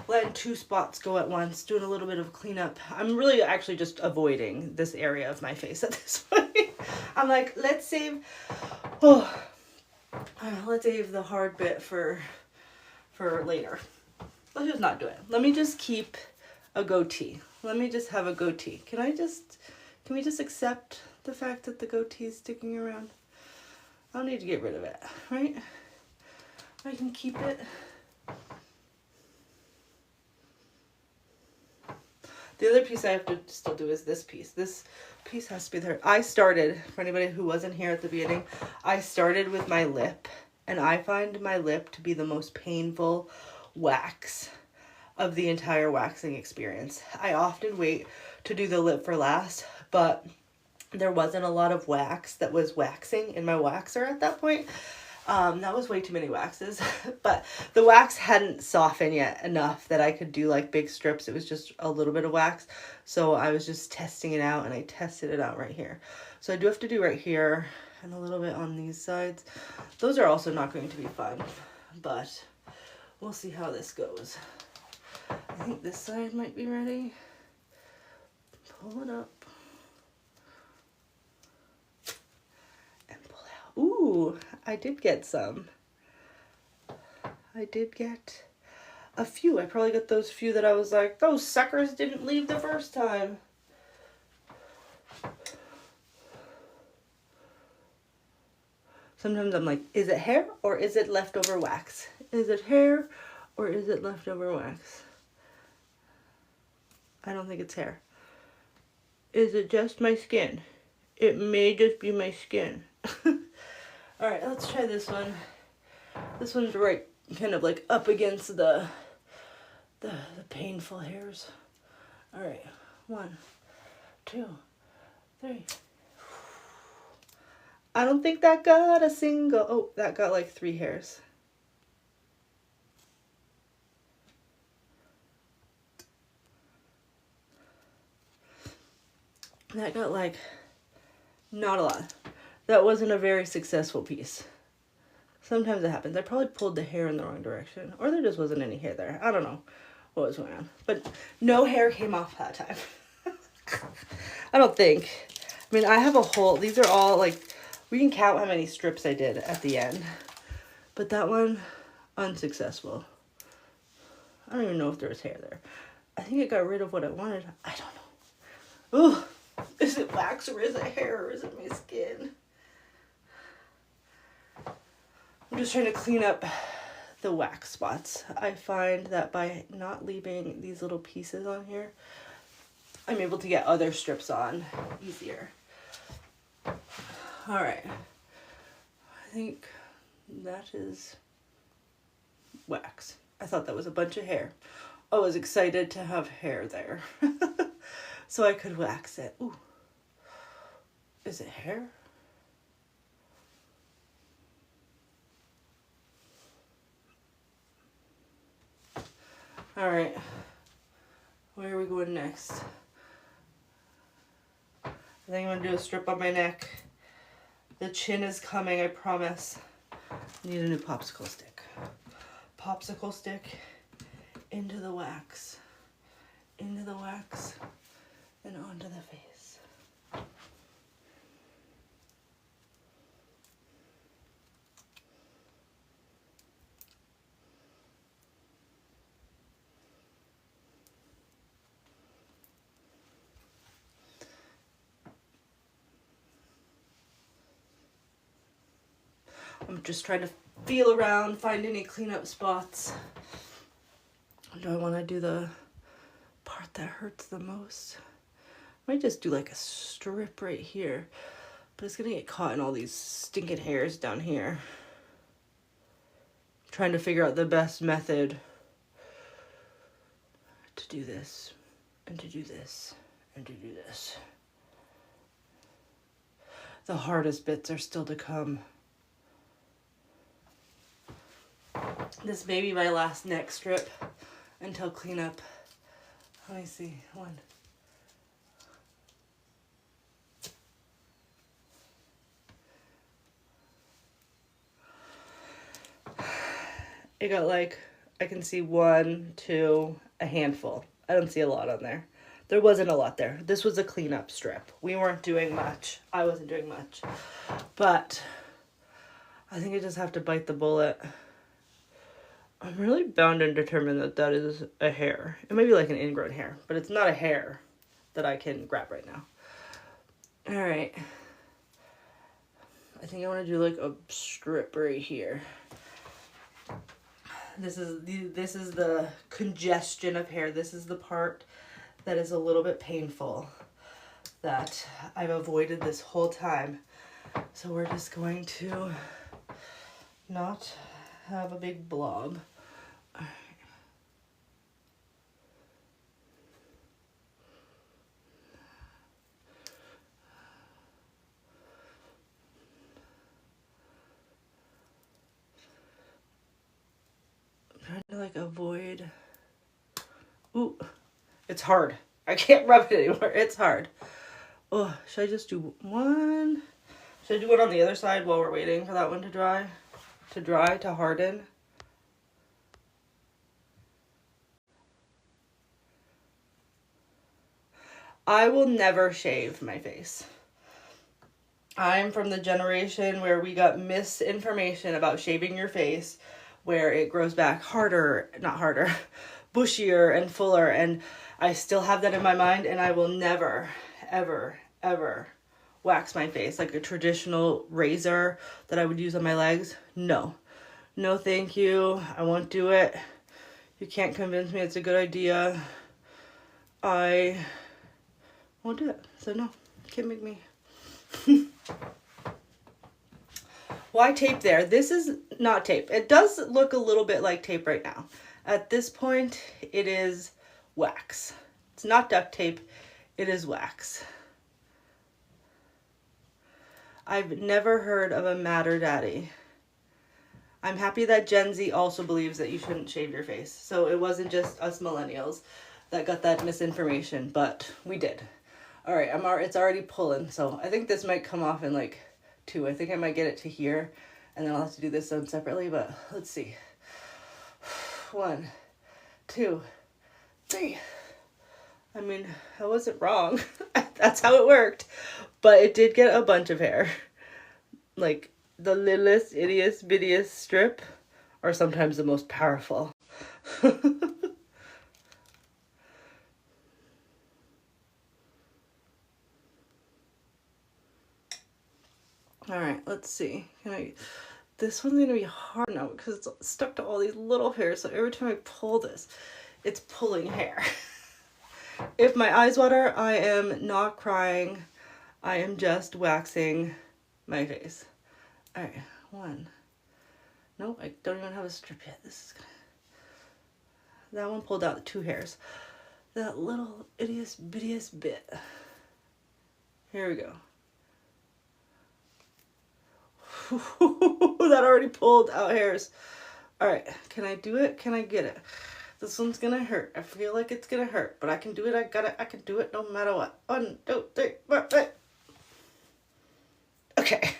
letting 2 spots go at once, doing a little bit of cleanup. I'm really actually just avoiding this area of my face at this point. I'm like, let's save the hard bit for later. Let's just not do it. Let me just keep a goatee. Let me just have a goatee. Can we just accept the fact that the goatee is sticking around? I don't need to get rid of it, right? I can keep it. The other piece I have to still do is this piece. This piece has to be there. I started, for anybody who wasn't here at the beginning, I started with my lip. And I find my lip to be the most painful wax of the entire waxing experience. I often wait to do the lip for last, but there wasn't a lot of wax that was waxing in my waxer at that point. That was way too many waxes, but the wax hadn't softened yet enough that I could do like big strips. It was just a little bit of wax. So I was just testing it out, and I tested it out right here. So I do have to do right here and a little bit on these sides. Those are also not going to be fun, but we'll see how this goes. I think this side might be ready. Pull it up. Ooh, I did get some. I did get a few. I probably got those few that I was like, those suckers didn't leave the first time. Sometimes I'm like, is it hair or is it leftover wax? Is it hair or is it leftover wax? I don't think it's hair. Is it just my skin? It may just be my skin. Alright, let's try this one. This one's right kind of like up against the painful hairs. Alright, 1, 2, 3. I don't think that got a single, oh, that got like 3 hairs. That got like, not a lot. That wasn't a very successful piece. Sometimes it happens. I probably pulled the hair in the wrong direction. Or there just wasn't any hair there. I don't know what was going on. But no hair came off that time. I don't think. I mean, I have a whole... These are all like... We can count how many strips I did at the end. But that one, unsuccessful. I don't even know if there was hair there. I think it got rid of what I wanted. I don't know. Ooh. Is it wax or is it hair or is it my skin? I'm just trying to clean up the wax spots. I find that by not leaving these little pieces on here, I'm able to get other strips on easier. Alright. I think that is wax. I thought that was a bunch of hair. I was excited to have hair there. So I could wax it. Ooh. Is it hair? Alright. Where are we going next? I think I'm going to do a strip on my neck. The chin is coming, I promise. I need a new popsicle stick. Popsicle stick into the wax. Into the wax. And onto the face. I'm just trying to feel around, find any cleanup spots. Do I want to do the part that hurts the most? Might just do like a strip right here. But it's gonna get caught in all these stinking hairs down here. I'm trying to figure out the best method to do this, and to do this, and to do this. The hardest bits are still to come. This may be my last neck strip until cleanup. Let me see, one. It got like, I can see 1, 2, a handful. I don't see a lot on there. There wasn't a lot there. This was a cleanup strip. We weren't doing much. I wasn't doing much. But I think I just have to bite the bullet. I'm really bound and determined that that is a hair. It may be like an ingrown hair, but it's not a hair that I can grab right now. All right. I think I want to do like a strip right here. This is the congestion of hair. This is the part that is a little bit painful that I've avoided this whole time. So we're just going to not have a big blob. All right. I'm trying to like avoid. Ooh, it's hard. I can't rub it anymore. It's hard. Oh, should I just do one? Should I do one on the other side while we're waiting for that one to dry? To harden? I will never shave my face. I'm from the generation where we got misinformation about shaving your face, where it grows back harder, not harder, bushier and fuller, and I still have that in my mind, and I will never, ever, ever wax my face like a traditional razor that I would use on my legs. No. No, thank you. I won't do it. You can't convince me it's a good idea. I won't do it. So no, can't make me. Why tape there? This is not tape. It does look a little bit like tape right now. At this point, it is wax. It's not duct tape. It is wax. I've never heard of a Matter Daddy. I'm happy that Gen Z also believes that you shouldn't shave your face. So it wasn't just us millennials that got that misinformation, but we did. All right, it's already pulling, so I think this might come off in like 2. I think I might get it to here, and then I'll have to do this one separately, but let's see. 1, 2, 3. I mean, I wasn't wrong. That's how it worked. But it did get a bunch of hair. Like the littlest, ittiest, bittiest strip are sometimes the most powerful. All right, let's see. This one's gonna be hard now because it's stuck to all these little hairs. So every time I pull this, it's pulling hair. If my eyes water, I am not crying. I am just waxing my face. All right, 1. Nope, I don't even have a strip yet. This is gonna. That one pulled out 2 hairs. That little ittiest bittiest bit. Here we go. That already pulled out hairs. All right, can I do it? Can I get it? This one's gonna hurt. I feel like it's gonna hurt, but I can do it. I can do it no matter what. 1, 2, 3, 4, 5. Okay.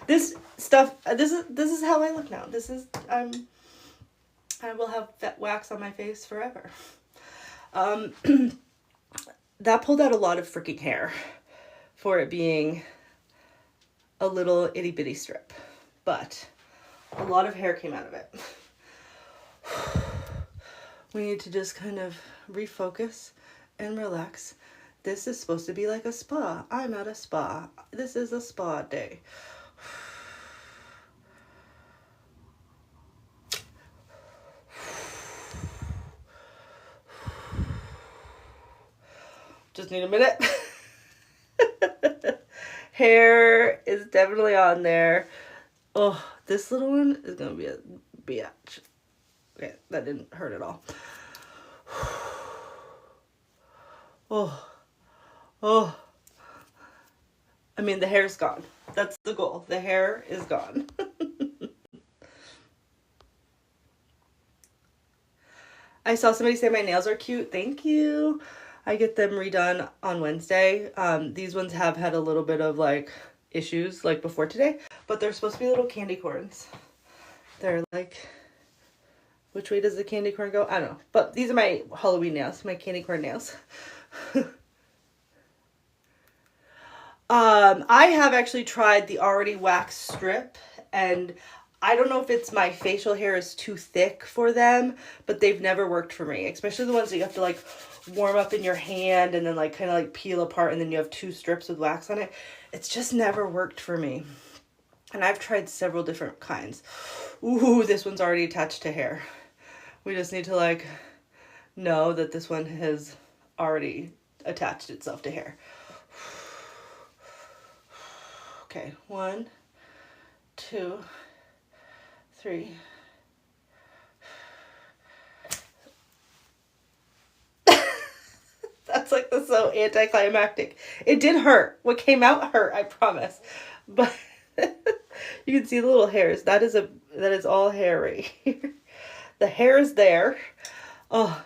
This is how I look now. I will have wax on my face forever. That pulled out a lot of freaking hair for it being a little itty bitty strip, but a lot of hair came out of it. We need to just kind of refocus and relax. This is supposed to be like a spa. I'm at a spa. This is a spa day. Just need a minute. Hair is definitely on there. Oh, this little one is gonna be a biatch. Okay, that didn't hurt at all. Oh, oh. I mean, the hair's gone. That's the goal. The hair is gone. I saw somebody say my nails are cute. Thank you. I get them redone on Wednesday. These ones have had a little bit of like issues like before today, but they're supposed to be little candy corns. They're like, which way does the candy corn go? I don't know. But these are my Halloween nails, my candy corn nails. I have actually tried the already waxed strip, and I don't know if it's my facial hair is too thick for them, but they've never worked for me, especially the ones that you have to like warm up in your hand and then like kind of like peel apart and then you have two strips with wax on it. It's just never worked for me. And I've tried several different kinds. Ooh, this one's already attached to hair. We just need to like know that this one has already attached itself to hair. Okay, 1, 2, 3. That's like the so anticlimactic. It did hurt. What came out hurt, I promise. But you can see the little hairs. That is all hair right here. The hair is there. Oh,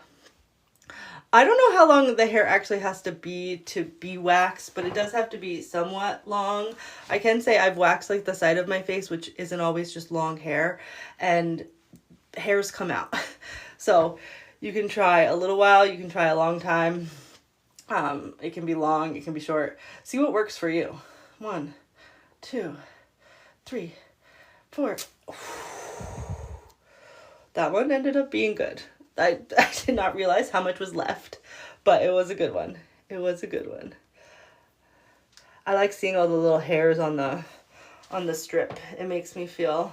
I don't know how long the hair actually has to be waxed, but it does have to be somewhat long. I can say I've waxed like the side of my face, which isn't always just long hair, and hairs come out. So you can try a little while, you can try a long time. It can be long, it can be short. See what works for you. 1, 2, 3, 4. That one ended up being good. I did not realize how much was left, but it was a good one. It was a good one. I like seeing all the little hairs on the strip. It makes me feel.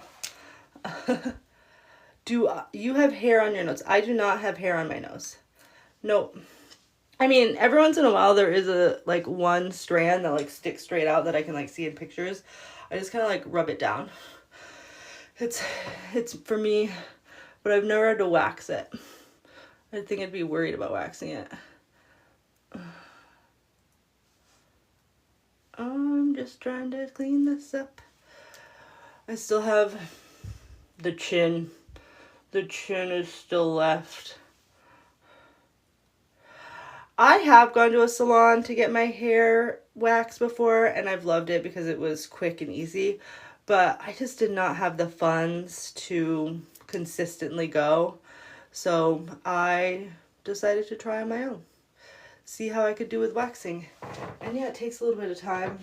Do you have hair on your nose? I do not have hair on my nose. Nope. I mean, every once in a while there is a like one strand that like sticks straight out that I can like see in pictures. I just kind of like rub it down. It's for me, but I've never had to wax it. I think I'd be worried about waxing it. I'm just trying to clean this up. I still have the chin. The chin is still left. I have gone to a salon to get my hair waxed before, and I've loved it because it was quick and easy. But I just did not have the funds to consistently go. So I decided to try on my own. See how I could do with waxing. And yeah, it takes a little bit of time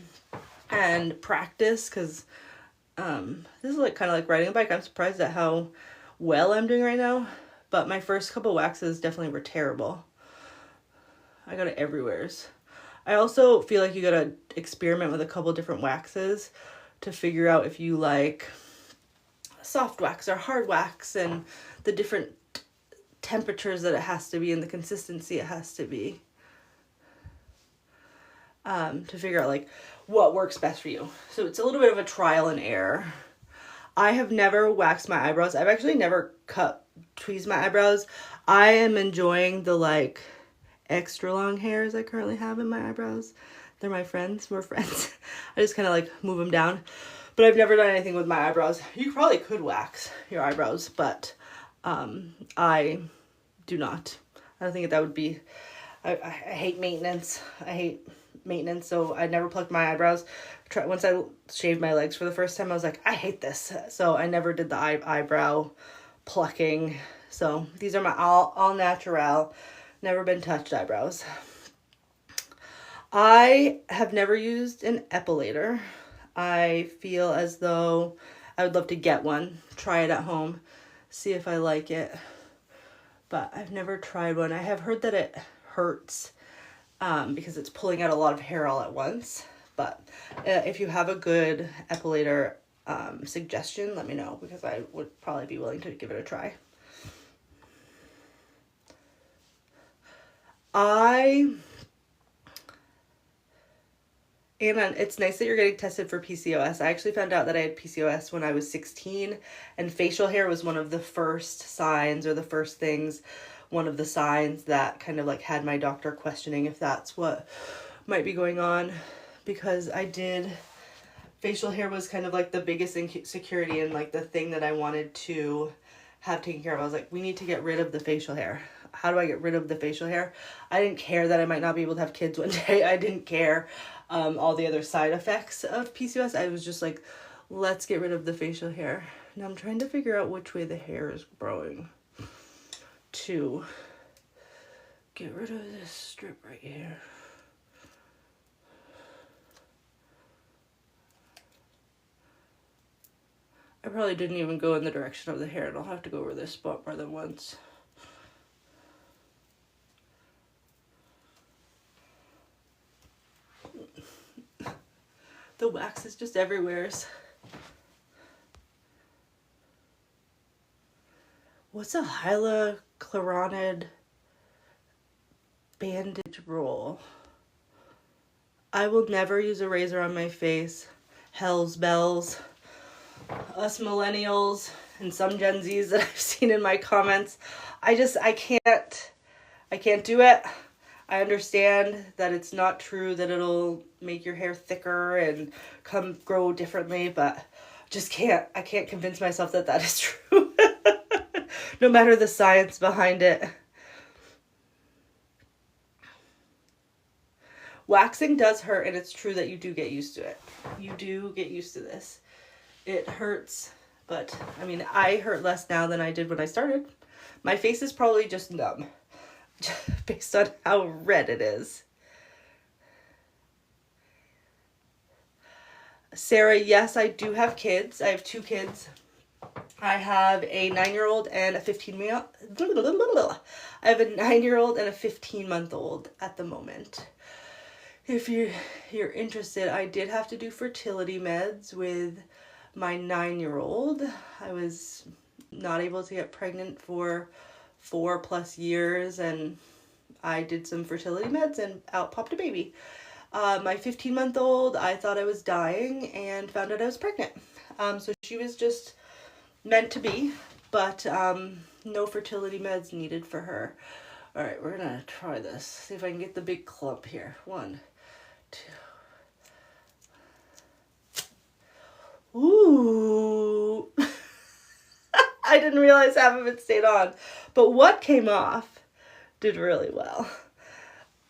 and practice because this is like kind of like riding a bike. I'm surprised at how well I'm doing right now. But my first couple waxes definitely were terrible. I got it everywheres. I also feel like you gotta experiment with a couple different waxes to figure out if you like soft wax or hard wax and the different temperatures that it has to be and the consistency it has to be. To figure out like what works best for you. So it's a little bit of a trial and error. I have never waxed my eyebrows. I've actually never tweezed my eyebrows. I am enjoying the like extra long hairs I currently have in my eyebrows. They're my friends. We're friends. I just kind of like move them down. But I've never done anything with my eyebrows. You probably could wax your eyebrows, but I do not. I don't think that would be... I hate maintenance. I hate maintenance, so I never plucked my eyebrows. Once I shaved my legs for the first time, I was like, I hate this. So I never did the eyebrow plucking. So these are my all natural, never been touched eyebrows. I have never used an epilator. I feel as though I would love to get one, try it at home, see if I like it. But I've never tried one. I have heard that it hurts because it's pulling out a lot of hair all at once. But if you have a good epilator suggestion, let me know because I would probably be willing to give it a try. Anna, it's nice that you're getting tested for PCOS. I actually found out that I had PCOS when I was 16, and facial hair was one of the first signs, or the first things, one of the signs that kind of like had my doctor questioning if that's what might be going on, because facial hair was kind of like the biggest insecurity and like the thing that I wanted to have taken care of. I was like, we need to get rid of the facial hair. How do I get rid of the facial hair? I didn't care that I might not be able to have kids one day. I didn't care all the other side effects of PCOS. I was just like, let's get rid of the facial hair. Now I'm trying to figure out which way the hair is growing to get rid of this strip right here. I probably didn't even go in the direction of the hair, and I'll have to go over this spot more than once. The wax is just everywhere. What's a hyaluronide bandage roll? I will never use a razor on my face. Hell's bells. Us millennials and some Gen Zs that I've seen in my comments. I can't do it. I understand that it's not true that it'll make your hair thicker and grow differently, but I can't convince myself that that is true. No matter the science behind it. Waxing does hurt, and it's true that you do get used to it. You do get used to this. It hurts, but I mean, I hurt less now than I did when I started. My face is probably just numb based on how red it is. Sarah, yes, I do have kids. I have 2 kids. I have a 9-year-old and a 15-month. I have a 9-year-old and a 15-month-old at the moment. If you're interested, I did have to do fertility meds with my 9-year-old. I was not able to get pregnant for 4+ years, and I did some fertility meds and out popped a baby. My 15-month-old, I thought I was dying and found out I was pregnant. So she was just meant to be, but no fertility meds needed for her. All right, we're gonna try this. See if I can get the big clump here. 1, 2. Ooh. I didn't realize half of it stayed on, but what came off did really well.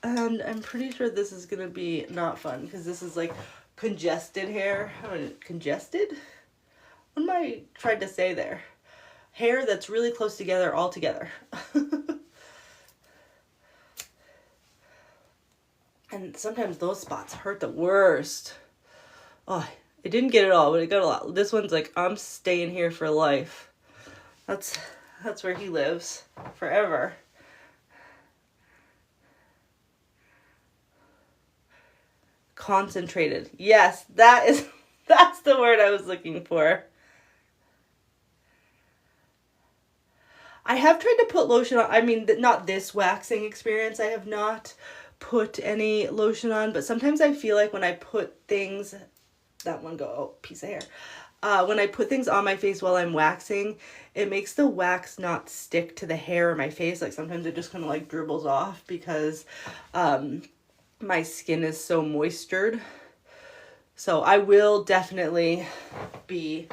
And I'm pretty sure this is gonna be not fun because this is like congested hair. Congested? What am I trying to say there? Hair that's really close together all together. And sometimes those spots hurt the worst. Oh, it didn't get it all, but it got a lot. This one's like, I'm staying here for life. That's where he lives forever. Concentrated. Yes, that's the word I was looking for. I have tried to put lotion on. I mean, not this waxing experience. I have not put any lotion on, but sometimes I feel like when I put things, that one go, oh, piece of hair. When I put things on my face while I'm waxing, it makes the wax not stick to the hair or my face. Like sometimes it just kind of like dribbles off because my skin is so moistured. So I will definitely be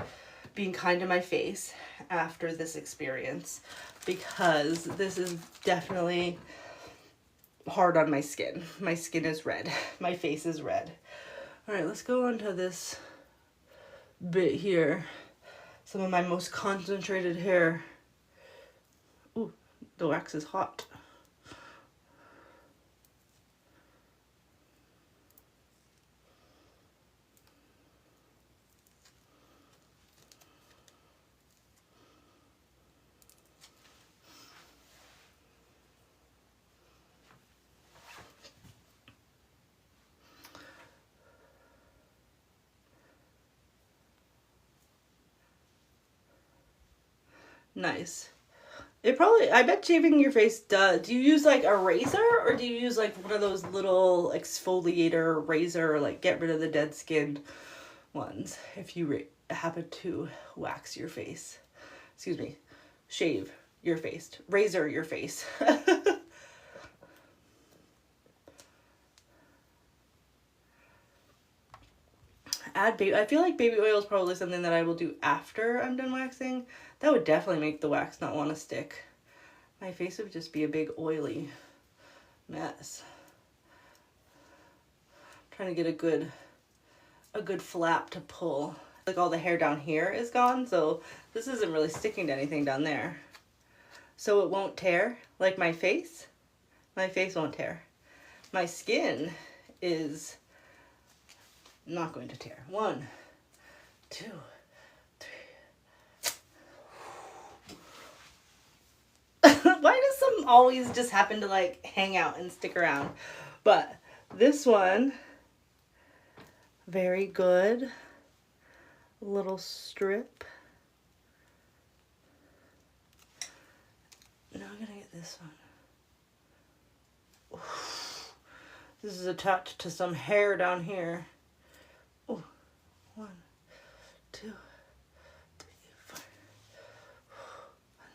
being kind to my face after this experience, because this is definitely hard on my skin. My skin is red. My face is red. All right, let's go on to this bit here. Some of my most concentrated hair. Ooh, the wax is hot. Nice. It probably, I bet shaving your face does. Do you use like a razor or do you use like one of those little exfoliator razor, like get rid of the dead skin ones if you happen to wax your face? Excuse me, shave your face, razor your face. Add baby. I feel like baby oil is probably something that I will do after I'm done waxing. That would definitely make the wax not want to stick. My face would just be a big oily mess. I'm trying to get a good flap to pull. Like all the hair down here is gone, so this isn't really sticking to anything down there. So it won't tear like my face. My face won't tear. My skin is not going to tear. 1, 2, 3. Why does some always just happen to like hang out and stick around? But this one, very good. Little strip. Now I'm gonna get this one. This is attached to some hair down here. Oh, 1, 2, 3, 4. 1,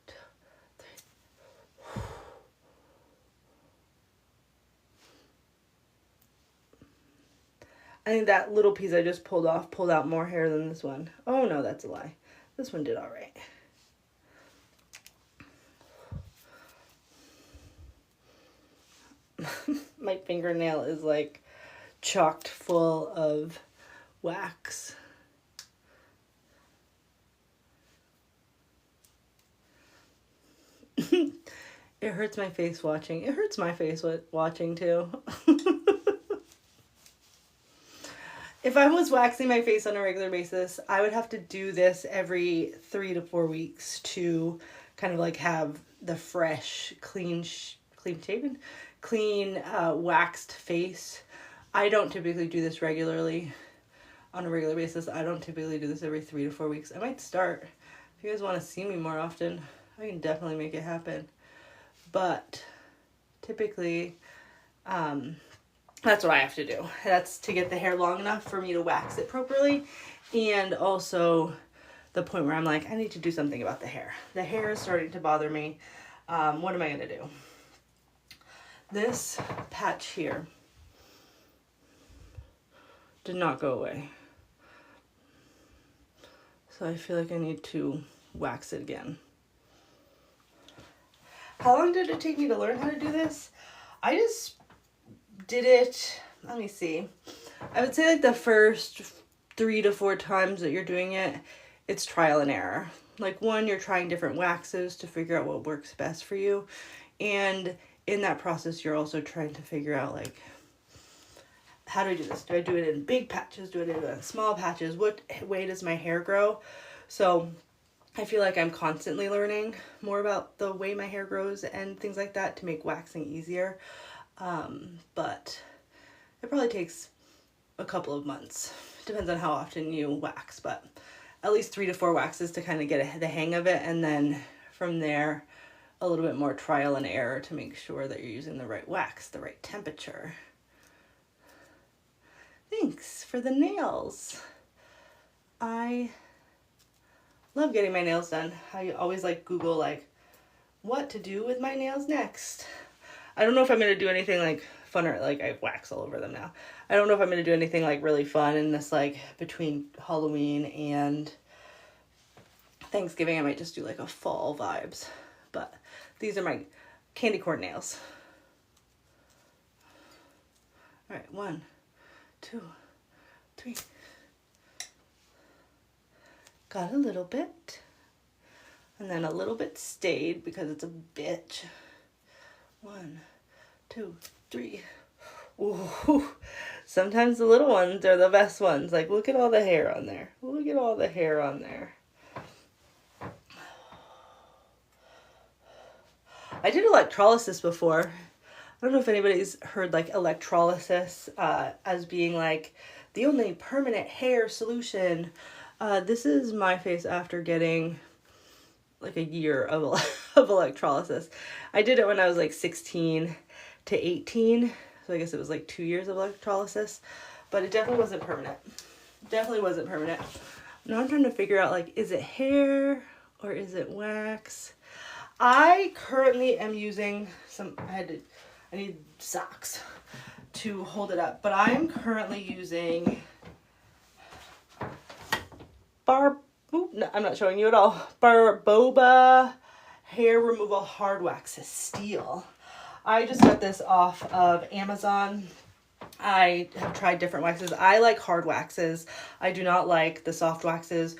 2, 3. I think that little piece I just pulled off pulled out more hair than this one. Oh no, that's a lie. This one did all right. My fingernail is like chocked full of wax. It hurts my face watching. It hurts my face watching too. If I was waxing my face on a regular basis, I would have to do this every 3 to 4 weeks to kind of like have the fresh, clean waxed face. I don't typically do this regularly on a regular basis. I don't typically do this every 3 to 4 weeks. I might start. If you guys want to see me more often, I can definitely make it happen. But typically, that's what I have to do. That's to get the hair long enough for me to wax it properly. And also the point where I'm like, I need to do something about the hair. The hair is starting to bother me. What am I going to do? This patch here did not go away. So I feel like I need to wax it again. How long did it take me to learn how to do this? I just did it, let me see. I would say like the first 3 to 4 times that you're doing it, it's trial and error. Like one, you're trying different waxes to figure out what works best for you. And in that process, you're also trying to figure out like, how do I do this? Do I do it in big patches? Do I do it in small patches? What way does my hair grow? So I feel like I'm constantly learning more about the way my hair grows and things like that to make waxing easier. But it probably takes a couple of months. Depends on how often you wax, but at least 3 to 4 waxes to kind of get the hang of it. And then from there, a little bit more trial and error to make sure that you're using the right wax, the right temperature. Thanks for the nails. I love getting my nails done. I always like Google like what to do with my nails next. I don't know if I'm going to do anything like fun or like I wax all over them now. I don't know if I'm going to do anything like really fun in this like between Halloween and Thanksgiving. I might just do like a fall vibes. But these are my candy corn nails. All right, 1, 2, 3. Got a little bit. And then a little bit stayed because it's a bitch. 1, 2, 3. Ooh, sometimes the little ones are the best ones. Like, look at all the hair on there. Look at all the hair on there. I did electrolysis before. I don't know if anybody's heard like electrolysis as being like the only permanent hair solution. This is my face after getting like a year of, of electrolysis. I did it when I was like 16 to 18. So I guess it was like 2 years of electrolysis. But it definitely wasn't permanent. Definitely wasn't permanent. Now I'm trying to figure out, like, is it hair or is it wax? I currently am using some, I need socks to hold it up. But I'm currently using no, I'm not showing you at all. Barboba Hair Removal Hard Wax Steel. I just got this off of Amazon. I have tried different waxes. I like hard waxes. I do not like the soft waxes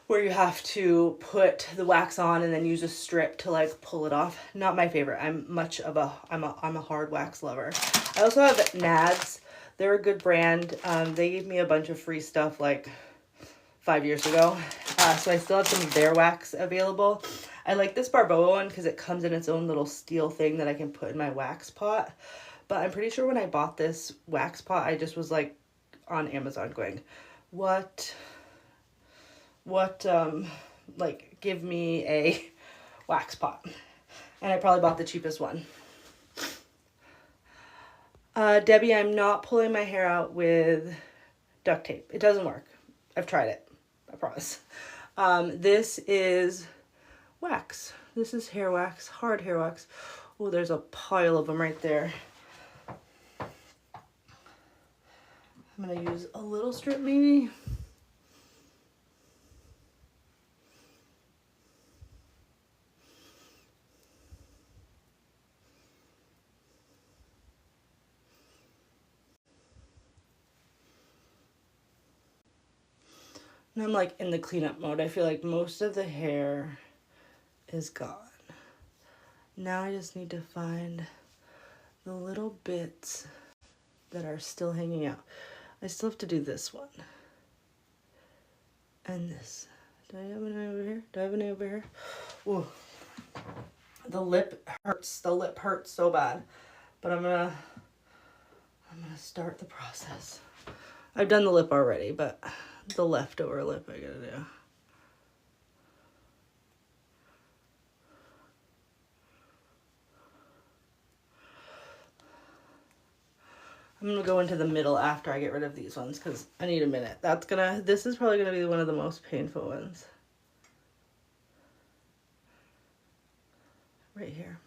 where you have to put the wax on and then use a strip to like pull it off. Not my favorite. I'm a hard wax lover. I also have Nads. They're a good brand. They gave me a bunch of free stuff like 5 years ago. So I still have some of their wax available. I like this Barboa one because it comes in its own little steel thing that I can put in my wax pot. But I'm pretty sure when I bought this wax pot, I just was like on Amazon going, like, give me a wax pot. And I probably bought the cheapest one. Debbie, I'm not pulling my hair out with duct tape. It doesn't work. I've tried it. I promise. This is wax. This is hair wax, hard hair wax. Oh, there's a pile of them right there. I'm going to use a little strip maybe. And I'm like in the cleanup mode. I feel like most of the hair is gone. Now I just need to find the little bits that are still hanging out. I still have to do this one. And this. Do I have any over here? Do I have any over here? Ooh. The lip hurts. The lip hurts so bad. But I'm gonna start the process. I've done the lip already, but the leftover lip I gotta do. I'm gonna go into the middle after I get rid of these ones because I need a minute. This is probably gonna be one of the most painful ones. Right here.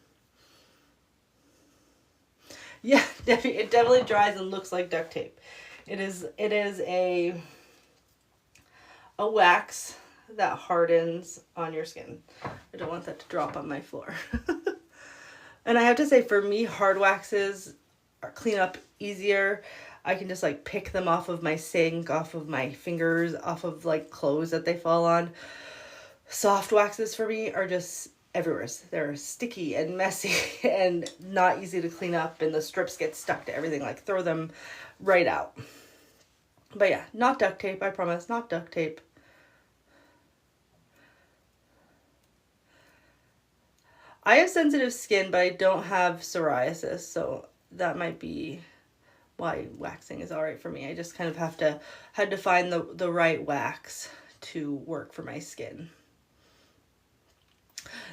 Yeah, it definitely dries and looks like duct tape. It is a wax that hardens on your skin. I don't want that to drop on my floor. And I have to say, for me, hard waxes clean up easier. I can just like pick them off of my sink, off of my fingers, off of like clothes that they fall on. Soft waxes for me are just everywhere. They're sticky and messy and not easy to clean up, and the strips get stuck to everything. Like, throw them right out. But yeah, not duct tape, I promise, not duct tape. I have sensitive skin, but I don't have psoriasis, so that might be why waxing is all right for me. I just kind of had to find the right wax to work for my skin.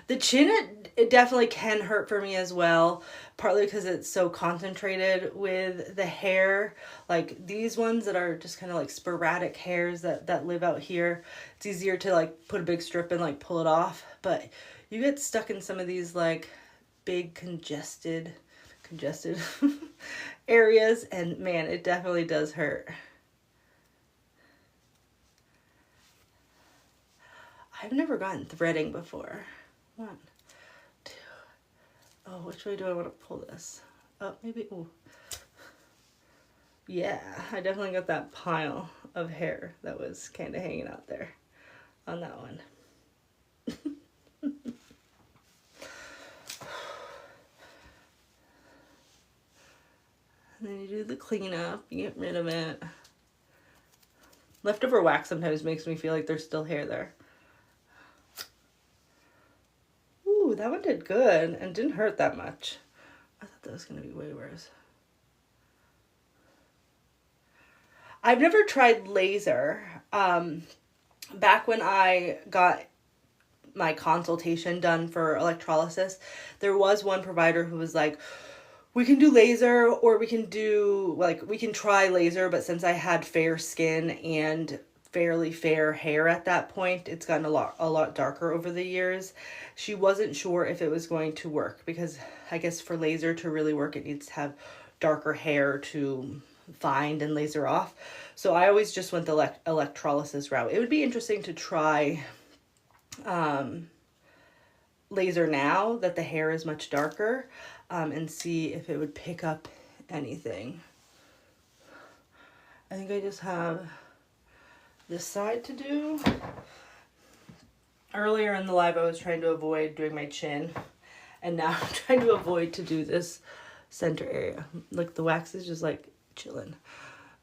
The chin, it definitely can hurt for me as well, partly because it's so concentrated with the hair. Like these ones that are just kind of like sporadic hairs that live out here, it's easier to like put a big strip and like pull it off. But you get stuck in some of these like big congested areas, and man, it definitely does hurt. I've never gotten threading before. 1, 2. Oh, which way do I want to pull this? Oh, maybe. Oh, yeah, I definitely got that pile of hair that was kind of hanging out there on that one. And then you do the cleanup, you get rid of it. Leftover wax sometimes makes me feel like there's still hair there. Ooh, that one did good and didn't hurt that much. I thought that was going to be way worse. I've never tried laser. Back when I got my consultation done for electrolysis, there was one provider who was like, we can do laser, or we can do, like, we can try laser, but since I had fair skin and fairly fair hair at that point, it's gotten a lot darker over the years. She wasn't sure if it was going to work, because I guess for laser to really work, it needs to have darker hair to find and laser off. So I always just went the electrolysis route. It would be interesting to try laser now that the hair is much darker, and see if it would pick up anything. I think I just have this side to do. Earlier in the live, I was trying to avoid doing my chin, and now I'm trying to avoid to do this center area. Like, the wax is just like chilling,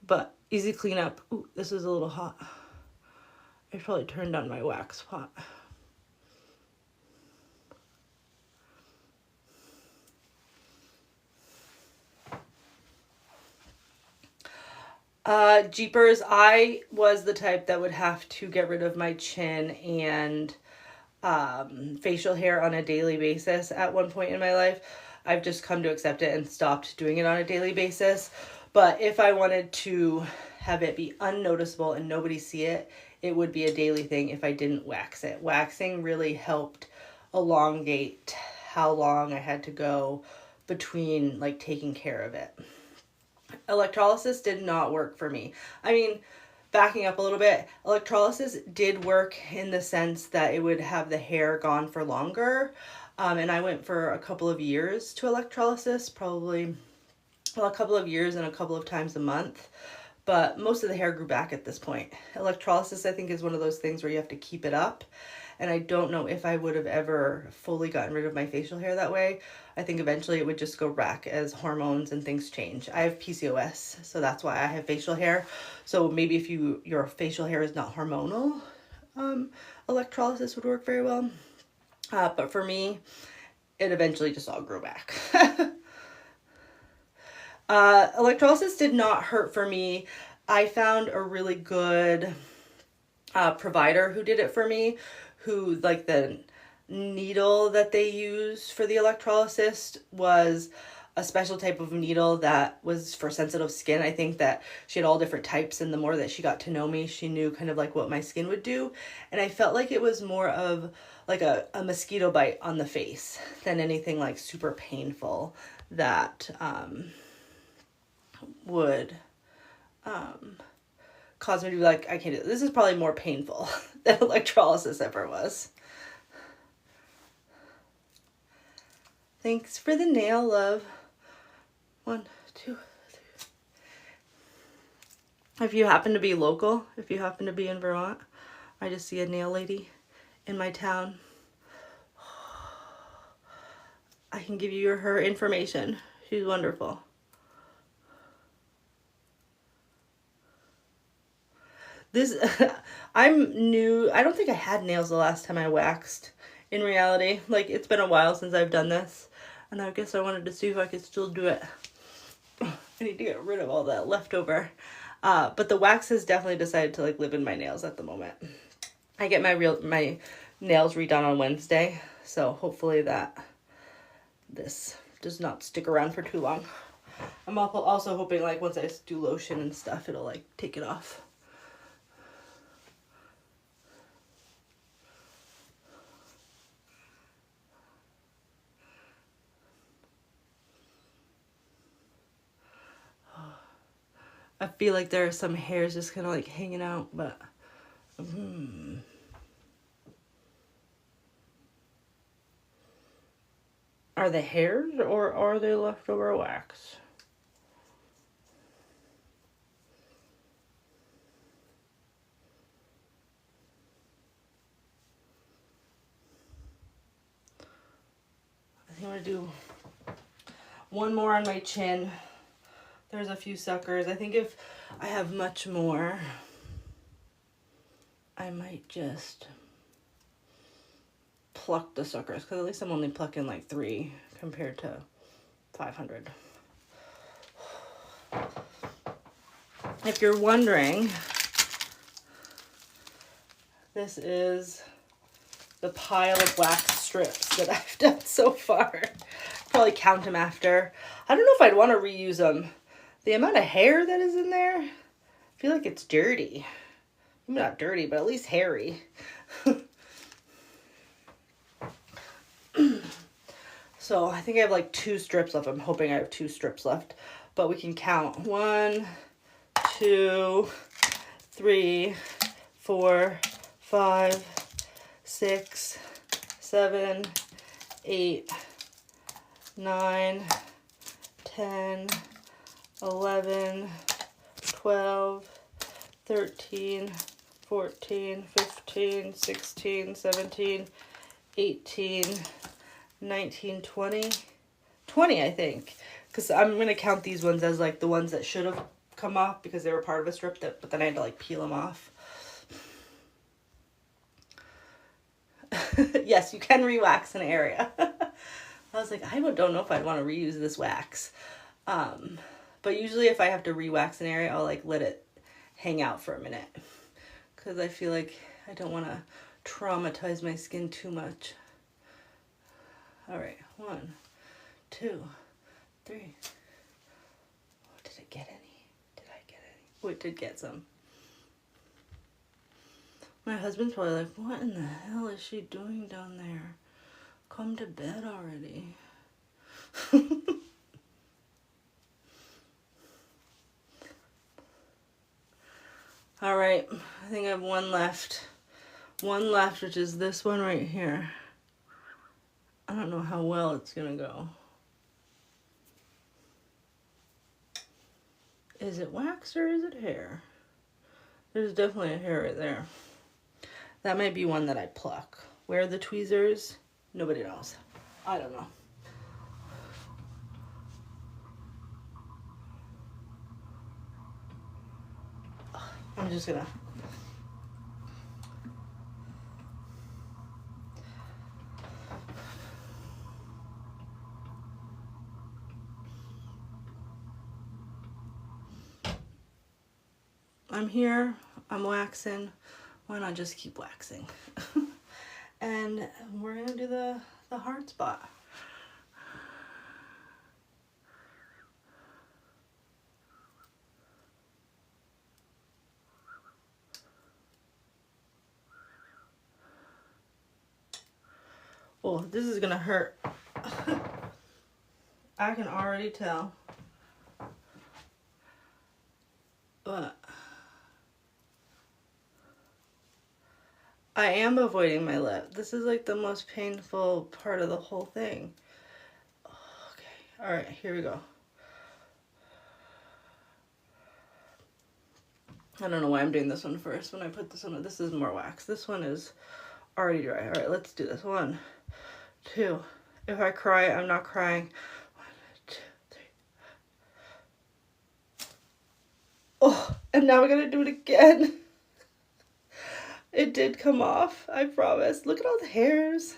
but easy cleanup. Ooh, this is a little hot. I probably turned on my wax pot. Jeepers, I was the type that would have to get rid of my chin and facial hair on a daily basis at one point in my life. I've just come to accept it and stopped doing it on a daily basis. But if I wanted to have it be unnoticeable and nobody see it, it would be a daily thing if I didn't wax it. Waxing really helped elongate how long I had to go between, like, taking care of it. Electrolysis did not work for me. I mean, backing up a little bit, electrolysis did work in the sense that it would have the hair gone for longer. And I went for a couple of years to electrolysis, probably, well, a couple of years and a couple of times a month. But most of the hair grew back at this point. Electrolysis, I think, is one of those things where you have to keep it up. And I don't know if I would have ever fully gotten rid of my facial hair that way. I think eventually it would just go back as hormones and things change. I have PCOS, so that's why I have facial hair. So maybe if your facial hair is not hormonal, electrolysis would work very well. But for me, it eventually just all grew back. Electrolysis did not hurt for me. I found a really good provider who did it for me, who, like, the needle that they use for the electrolysis was a special type of needle that was for sensitive skin. I think that she had all different types, and the more that she got to know me, she knew kind of like what my skin would do. And I felt like it was more of like a mosquito bite on the face than anything like super painful that would cause me to be like, I can't do this. This is probably more painful than electrolysis ever was. Thanks for the nail, love. 1, 2, 3. If you happen to be local, if you happen to be in Vermont, I just see a nail lady in my town. I can give you her information. She's wonderful. This, I'm new. I don't think I had nails the last time I waxed, in reality. Like, it's been a while since I've done this, and I guess I wanted to see if I could still do it. I need to get rid of all that leftover. But the wax has definitely decided to, like, live in my nails at the moment. I get my nails redone on Wednesday, so hopefully that this does not stick around for too long. I'm also hoping, like, once I do lotion and stuff, it'll, like, take it off. I feel like there are some hairs just kind of like hanging out, but are they hairs or are they leftover wax? I think I'm gonna do one more on my chin. There's a few suckers. I think if I have much more, I might just pluck the suckers, because at least I'm only plucking like 3 compared to 500. If you're wondering, this is the pile of wax strips that I've done so far. Probably count them after. I don't know if I'd want to reuse them. The amount of hair that is in there, I feel like it's dirty. Maybe not dirty, but at least hairy. So I think I have like 2 strips left. I'm hoping I have 2 strips left, but we can count 1, 2, 3, 4, 5, 6, 7, 8, 9, 10, 11, 12, 13, 14, 15, 16, 17, 18, 19, 20. 20, I think. Because I'm going to count these ones as like the ones that should have come off because they were part of a strip, but then I had to like peel them off. Yes, you can re-wax an area. I was like, I don't know if I'd want to reuse this wax. But usually if I have to re-wax an area, I'll like let it hang out for a minute. Because I feel like I don't want to traumatize my skin too much. All right, 1, 2, 3. Oh, did it get any? Did I get any? Oh, it did get some. My husband's probably like, what in the hell is she doing down there? Come to bed already. All right, I think I have one left. One left, which is this one right here. I don't know how well it's gonna go. Is it wax or is it hair? There's definitely a hair right there. That might be one that I pluck. Where are the tweezers? Nobody knows. I don't know. I'm just gonna... I'm here, I'm waxing. Why not just keep waxing? And we're gonna do the hard spot. Oh, this is gonna hurt. I can already tell. But I am avoiding my lip. This is like the most painful part of the whole thing. Okay, all right, here we go. I don't know why I'm doing this one first. When I put this one, this is more wax. This one is already dry. All right, let's do this. 1, 2. If I cry, I'm not crying. 1, 2, 3. Oh, and now we're gonna do it again. It did come off, I promise. Look at all the hairs.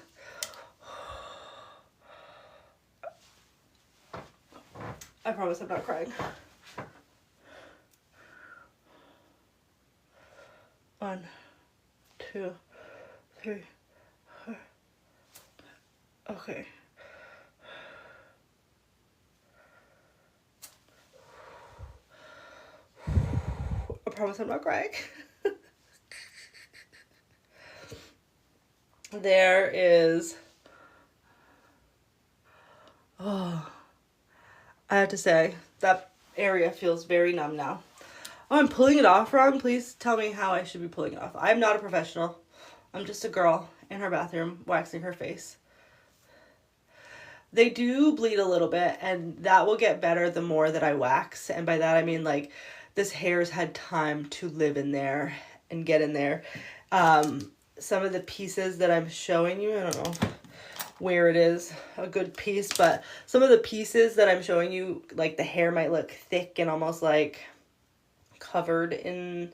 I promise I'm not crying. 1, 2, 3, 4. Okay. I promise I'm not crying. There is... Oh, I have to say, that area feels very numb now. Oh, I'm pulling it off wrong. Please tell me how I should be pulling it off. I'm not a professional. I'm just a girl in her bathroom waxing her face. They do bleed a little bit, and that will get better the more that I wax. And by that I mean like this hair's had time to live in there and get in there. Some of the pieces that I'm showing you, I don't know where it is a good piece, but some of the pieces that I'm showing you, like the hair might look thick and almost like covered in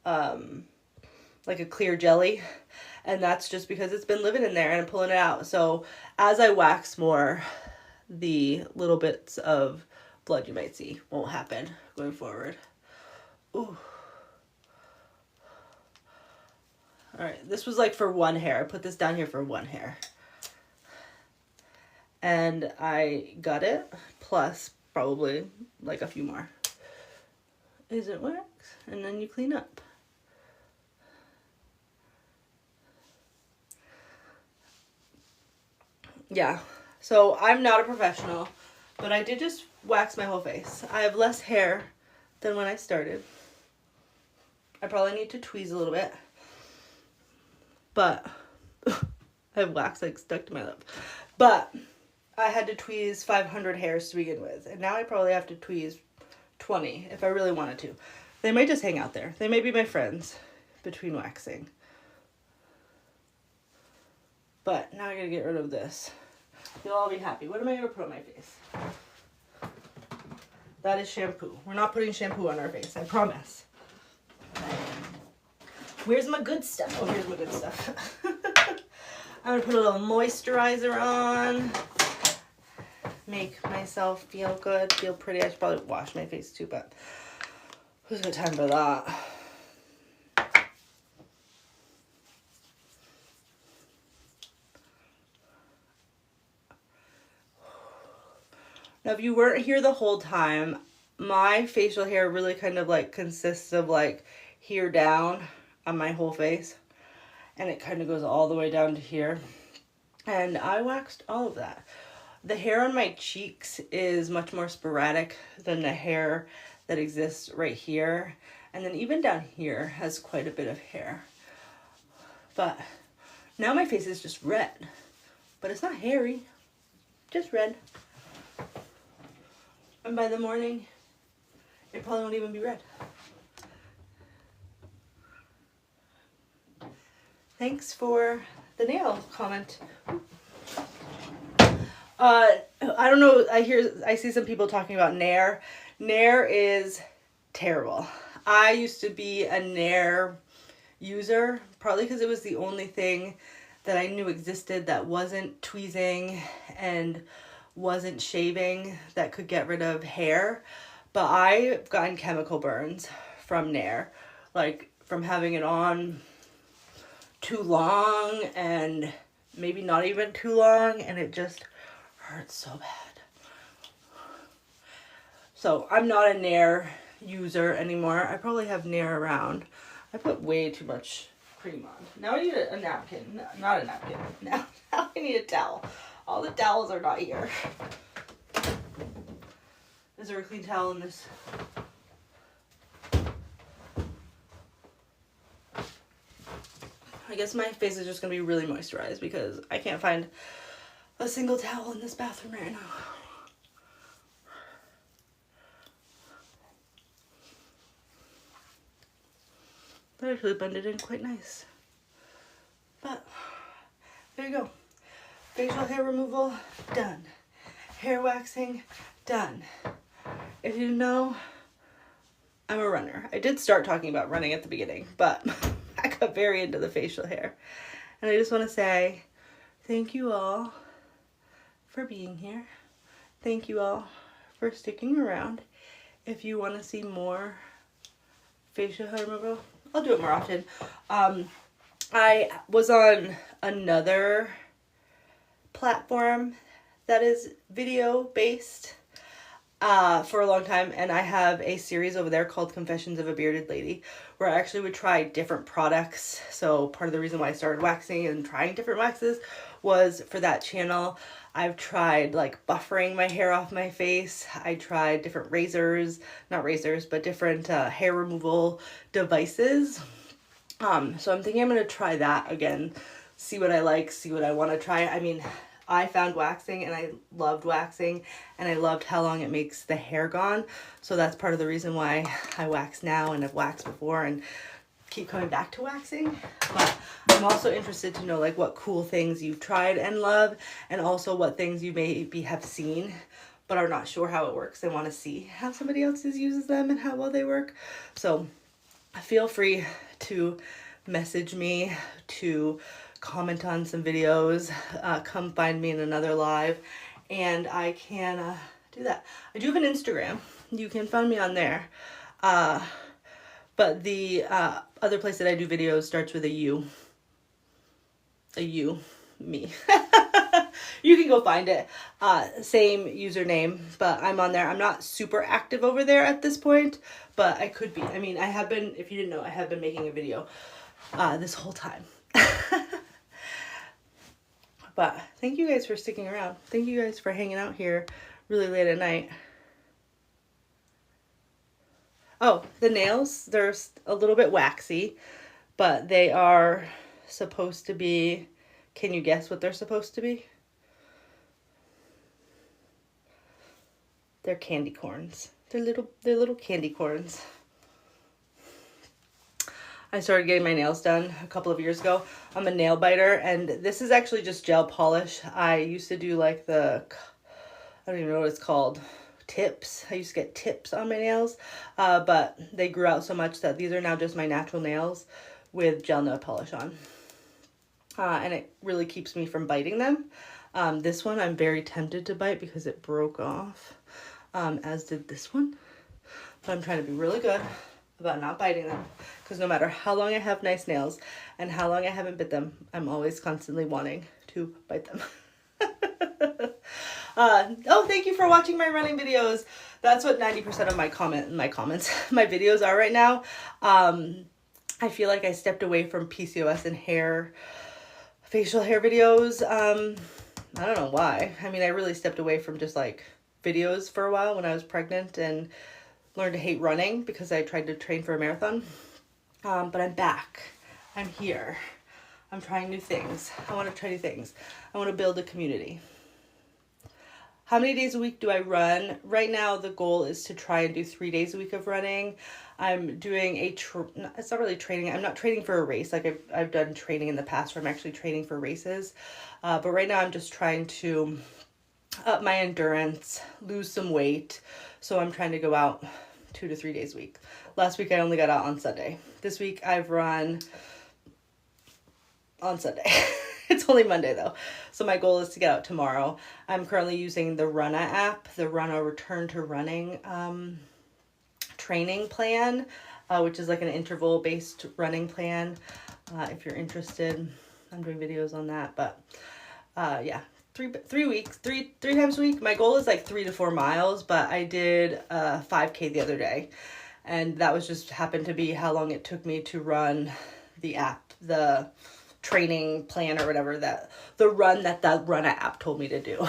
like a clear jelly, and that's just because it's been living in there and I'm pulling it out. So as I wax more, the little bits of blood you might see won't happen going forward. Ooh. All right, this was like for one hair. I put this down here for one hair. And I got it, plus probably like a few more. Is it wax? And then you clean up. Yeah, so I'm not a professional, but I did just wax my whole face. I have less hair than when I started. I probably need to tweeze a little bit, but I have wax like stuck to my lip. But I had to tweeze 500 hairs to begin with, and now I probably have to tweeze 20 if I really wanted to. They might just hang out there. They may be my friends between waxing. But now I gotta get rid of this. You'll all be happy. What am I gonna put on my face? That is shampoo. We're not putting shampoo on our face, I promise. Where's my good stuff? Oh, here's my good stuff. I'm gonna put a little moisturizer on. Make myself feel good, feel pretty. I should probably wash my face too, but who's got time for that? Now, if you weren't here the whole time, my facial hair really kind of like consists of like here down on my whole face. And it kind of goes all the way down to here. And I waxed all of that. The hair on my cheeks is much more sporadic than the hair that exists right here. And then even down here has quite a bit of hair. But now my face is just red. But it's not hairy, just red. And by the morning, it probably won't even be red. Thanks for the nail comment. I don't know, I see some people talking about Nair. Nair is terrible. I used to be a Nair user, probably because it was the only thing that I knew existed that wasn't tweezing and wasn't shaving, that could get rid of hair. But I've gotten chemical burns from Nair, like from having it on too long and maybe not even too long, and it just hurts so bad. So I'm not a Nair user anymore. I probably have Nair around. I put way too much cream on. Now I need a napkin. No, not a napkin. Now I need a towel. All the towels are not here. Is there a clean towel in this? I guess my face is just going to be really moisturized because I can't find a single towel in this bathroom right now. That actually blended in quite nice. But there you go. Facial hair removal, done. Hair waxing, done. If you know, I'm a runner. I did start talking about running at the beginning, but I got very into the facial hair. And I just want to say thank you all for being here. Thank you all for sticking around. If you want to see more facial hair removal, I'll do it more often. I was on another platform that is video based for a long time, and I have a series over there called Confessions of a Bearded Lady, where I actually would try different products. So part of the reason why I started waxing and trying different waxes was for that channel. I've tried like buffering my hair off my face. I tried different razors, not razors, but different hair removal devices. So I'm thinking I'm going to try that again, see what I like, see what I want to try. I mean, I found waxing and I loved waxing, and I loved how long it makes the hair gone. So that's part of the reason why I wax now and have waxed before and keep coming back to waxing. But I'm also interested to know like what cool things you've tried and love, and also what things you maybe have seen but are not sure how it works and want to see how somebody else uses them and how well they work. So feel free to message me, to comment on some videos, come find me in another live, and I can do that. I do have an Instagram. You can find me on there. But the other place that I do videos starts with a U. a U, me. You can go find it. Same username, but I'm on there. I'm not super active over there at this point, but I could be. I mean, I have been, if you didn't know, I have been making a video this whole time. But thank you guys for sticking around. Thank you guys for hanging out here really late at night. Oh, the nails, they're a little bit waxy, but they are supposed to be, can you guess what they're supposed to be? They're candy corns. They're little candy corns. I started getting my nails done a couple of years ago. I'm a nail biter, and this is actually just gel polish. I used to do like I don't even know what it's called, tips. I used to get tips on my nails, but they grew out so much that these are now just my natural nails with gel nail polish on. And it really keeps me from biting them. This one I'm very tempted to bite because it broke off, as did this one. But I'm trying to be really good about not biting them, because no matter how long I have nice nails and how long I haven't bit them, I'm always constantly wanting to bite them. Oh, thank you for watching my running videos. That's what 90% of my videos are right now. I feel like I stepped away from PCOS and facial hair videos. I don't know why. I mean, I really stepped away from just like videos for a while when I was pregnant and learned to hate running because I tried to train for a marathon. But I'm back. I'm here. I'm trying new things. I want to try new things. I want to build a community. How many days a week do I run? Right now, the goal is to try and do 3 days a week of running. I'm doing it's not really training. I'm not training for a race. Like I've done training in the past where I'm actually training for races. But right now I'm just trying to up my endurance, lose some weight. So I'm trying to go out 2 to 3 days a week. Last week I only got out on Sunday. This week I've run on Sunday. It's only Monday though. So my goal is to get out tomorrow. I'm currently using the Runna app, the Runna Return to Running training plan, which is like an interval based running plan. If you're interested, I'm doing videos on that, but yeah. 3 times a week. My goal is like 3 to 4 miles, but I did a 5K the other day, and that was just happened to be how long it took me to run the app, the training plan or whatever, that the run that the Runna app told me to do.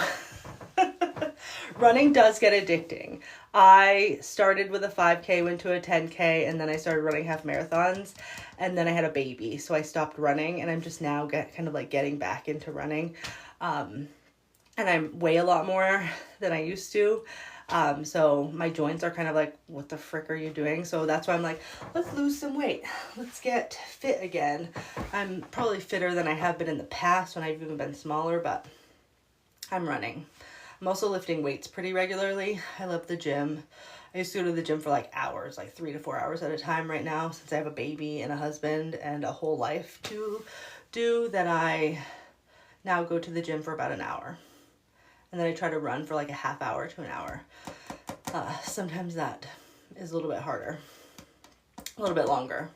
Running does get addicting. I started with a 5K, went to a 10K, and then I started running half marathons, and then I had a baby, so I stopped running, and I'm just now kind of like getting back into running. And I weigh a lot more than I used to. So my joints are kind of like, what the frick are you doing? So that's why I'm like, let's lose some weight. Let's get fit again. I'm probably fitter than I have been in the past when I've even been smaller, but I'm running. I'm also lifting weights pretty regularly. I love the gym. I used to go to the gym for like hours, like 3 to 4 hours at a time. Right now, since I have a baby and a husband and a whole life to do, that I now go to the gym for about an hour. And then I try to run for like a half hour to an hour. Sometimes that is a little bit harder, a little bit longer.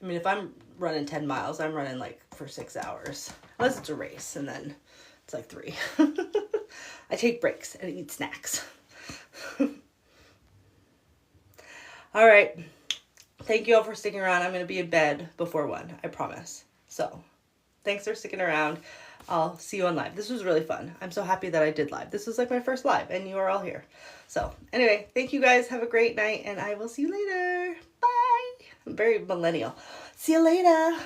I mean, if I'm running 10 miles, I'm running like for 6 hours, unless it's a race, and then it's like 3. I take breaks and eat snacks. All right. Thank you all for sticking around. I'm going to be in bed before 1, I promise. So thanks for sticking around. I'll see you on live. This was really fun. I'm so happy that I did live. This was like my first live, and you are all here. So anyway, thank you guys. Have a great night, and I will see you later. Bye. I'm very millennial. See you later.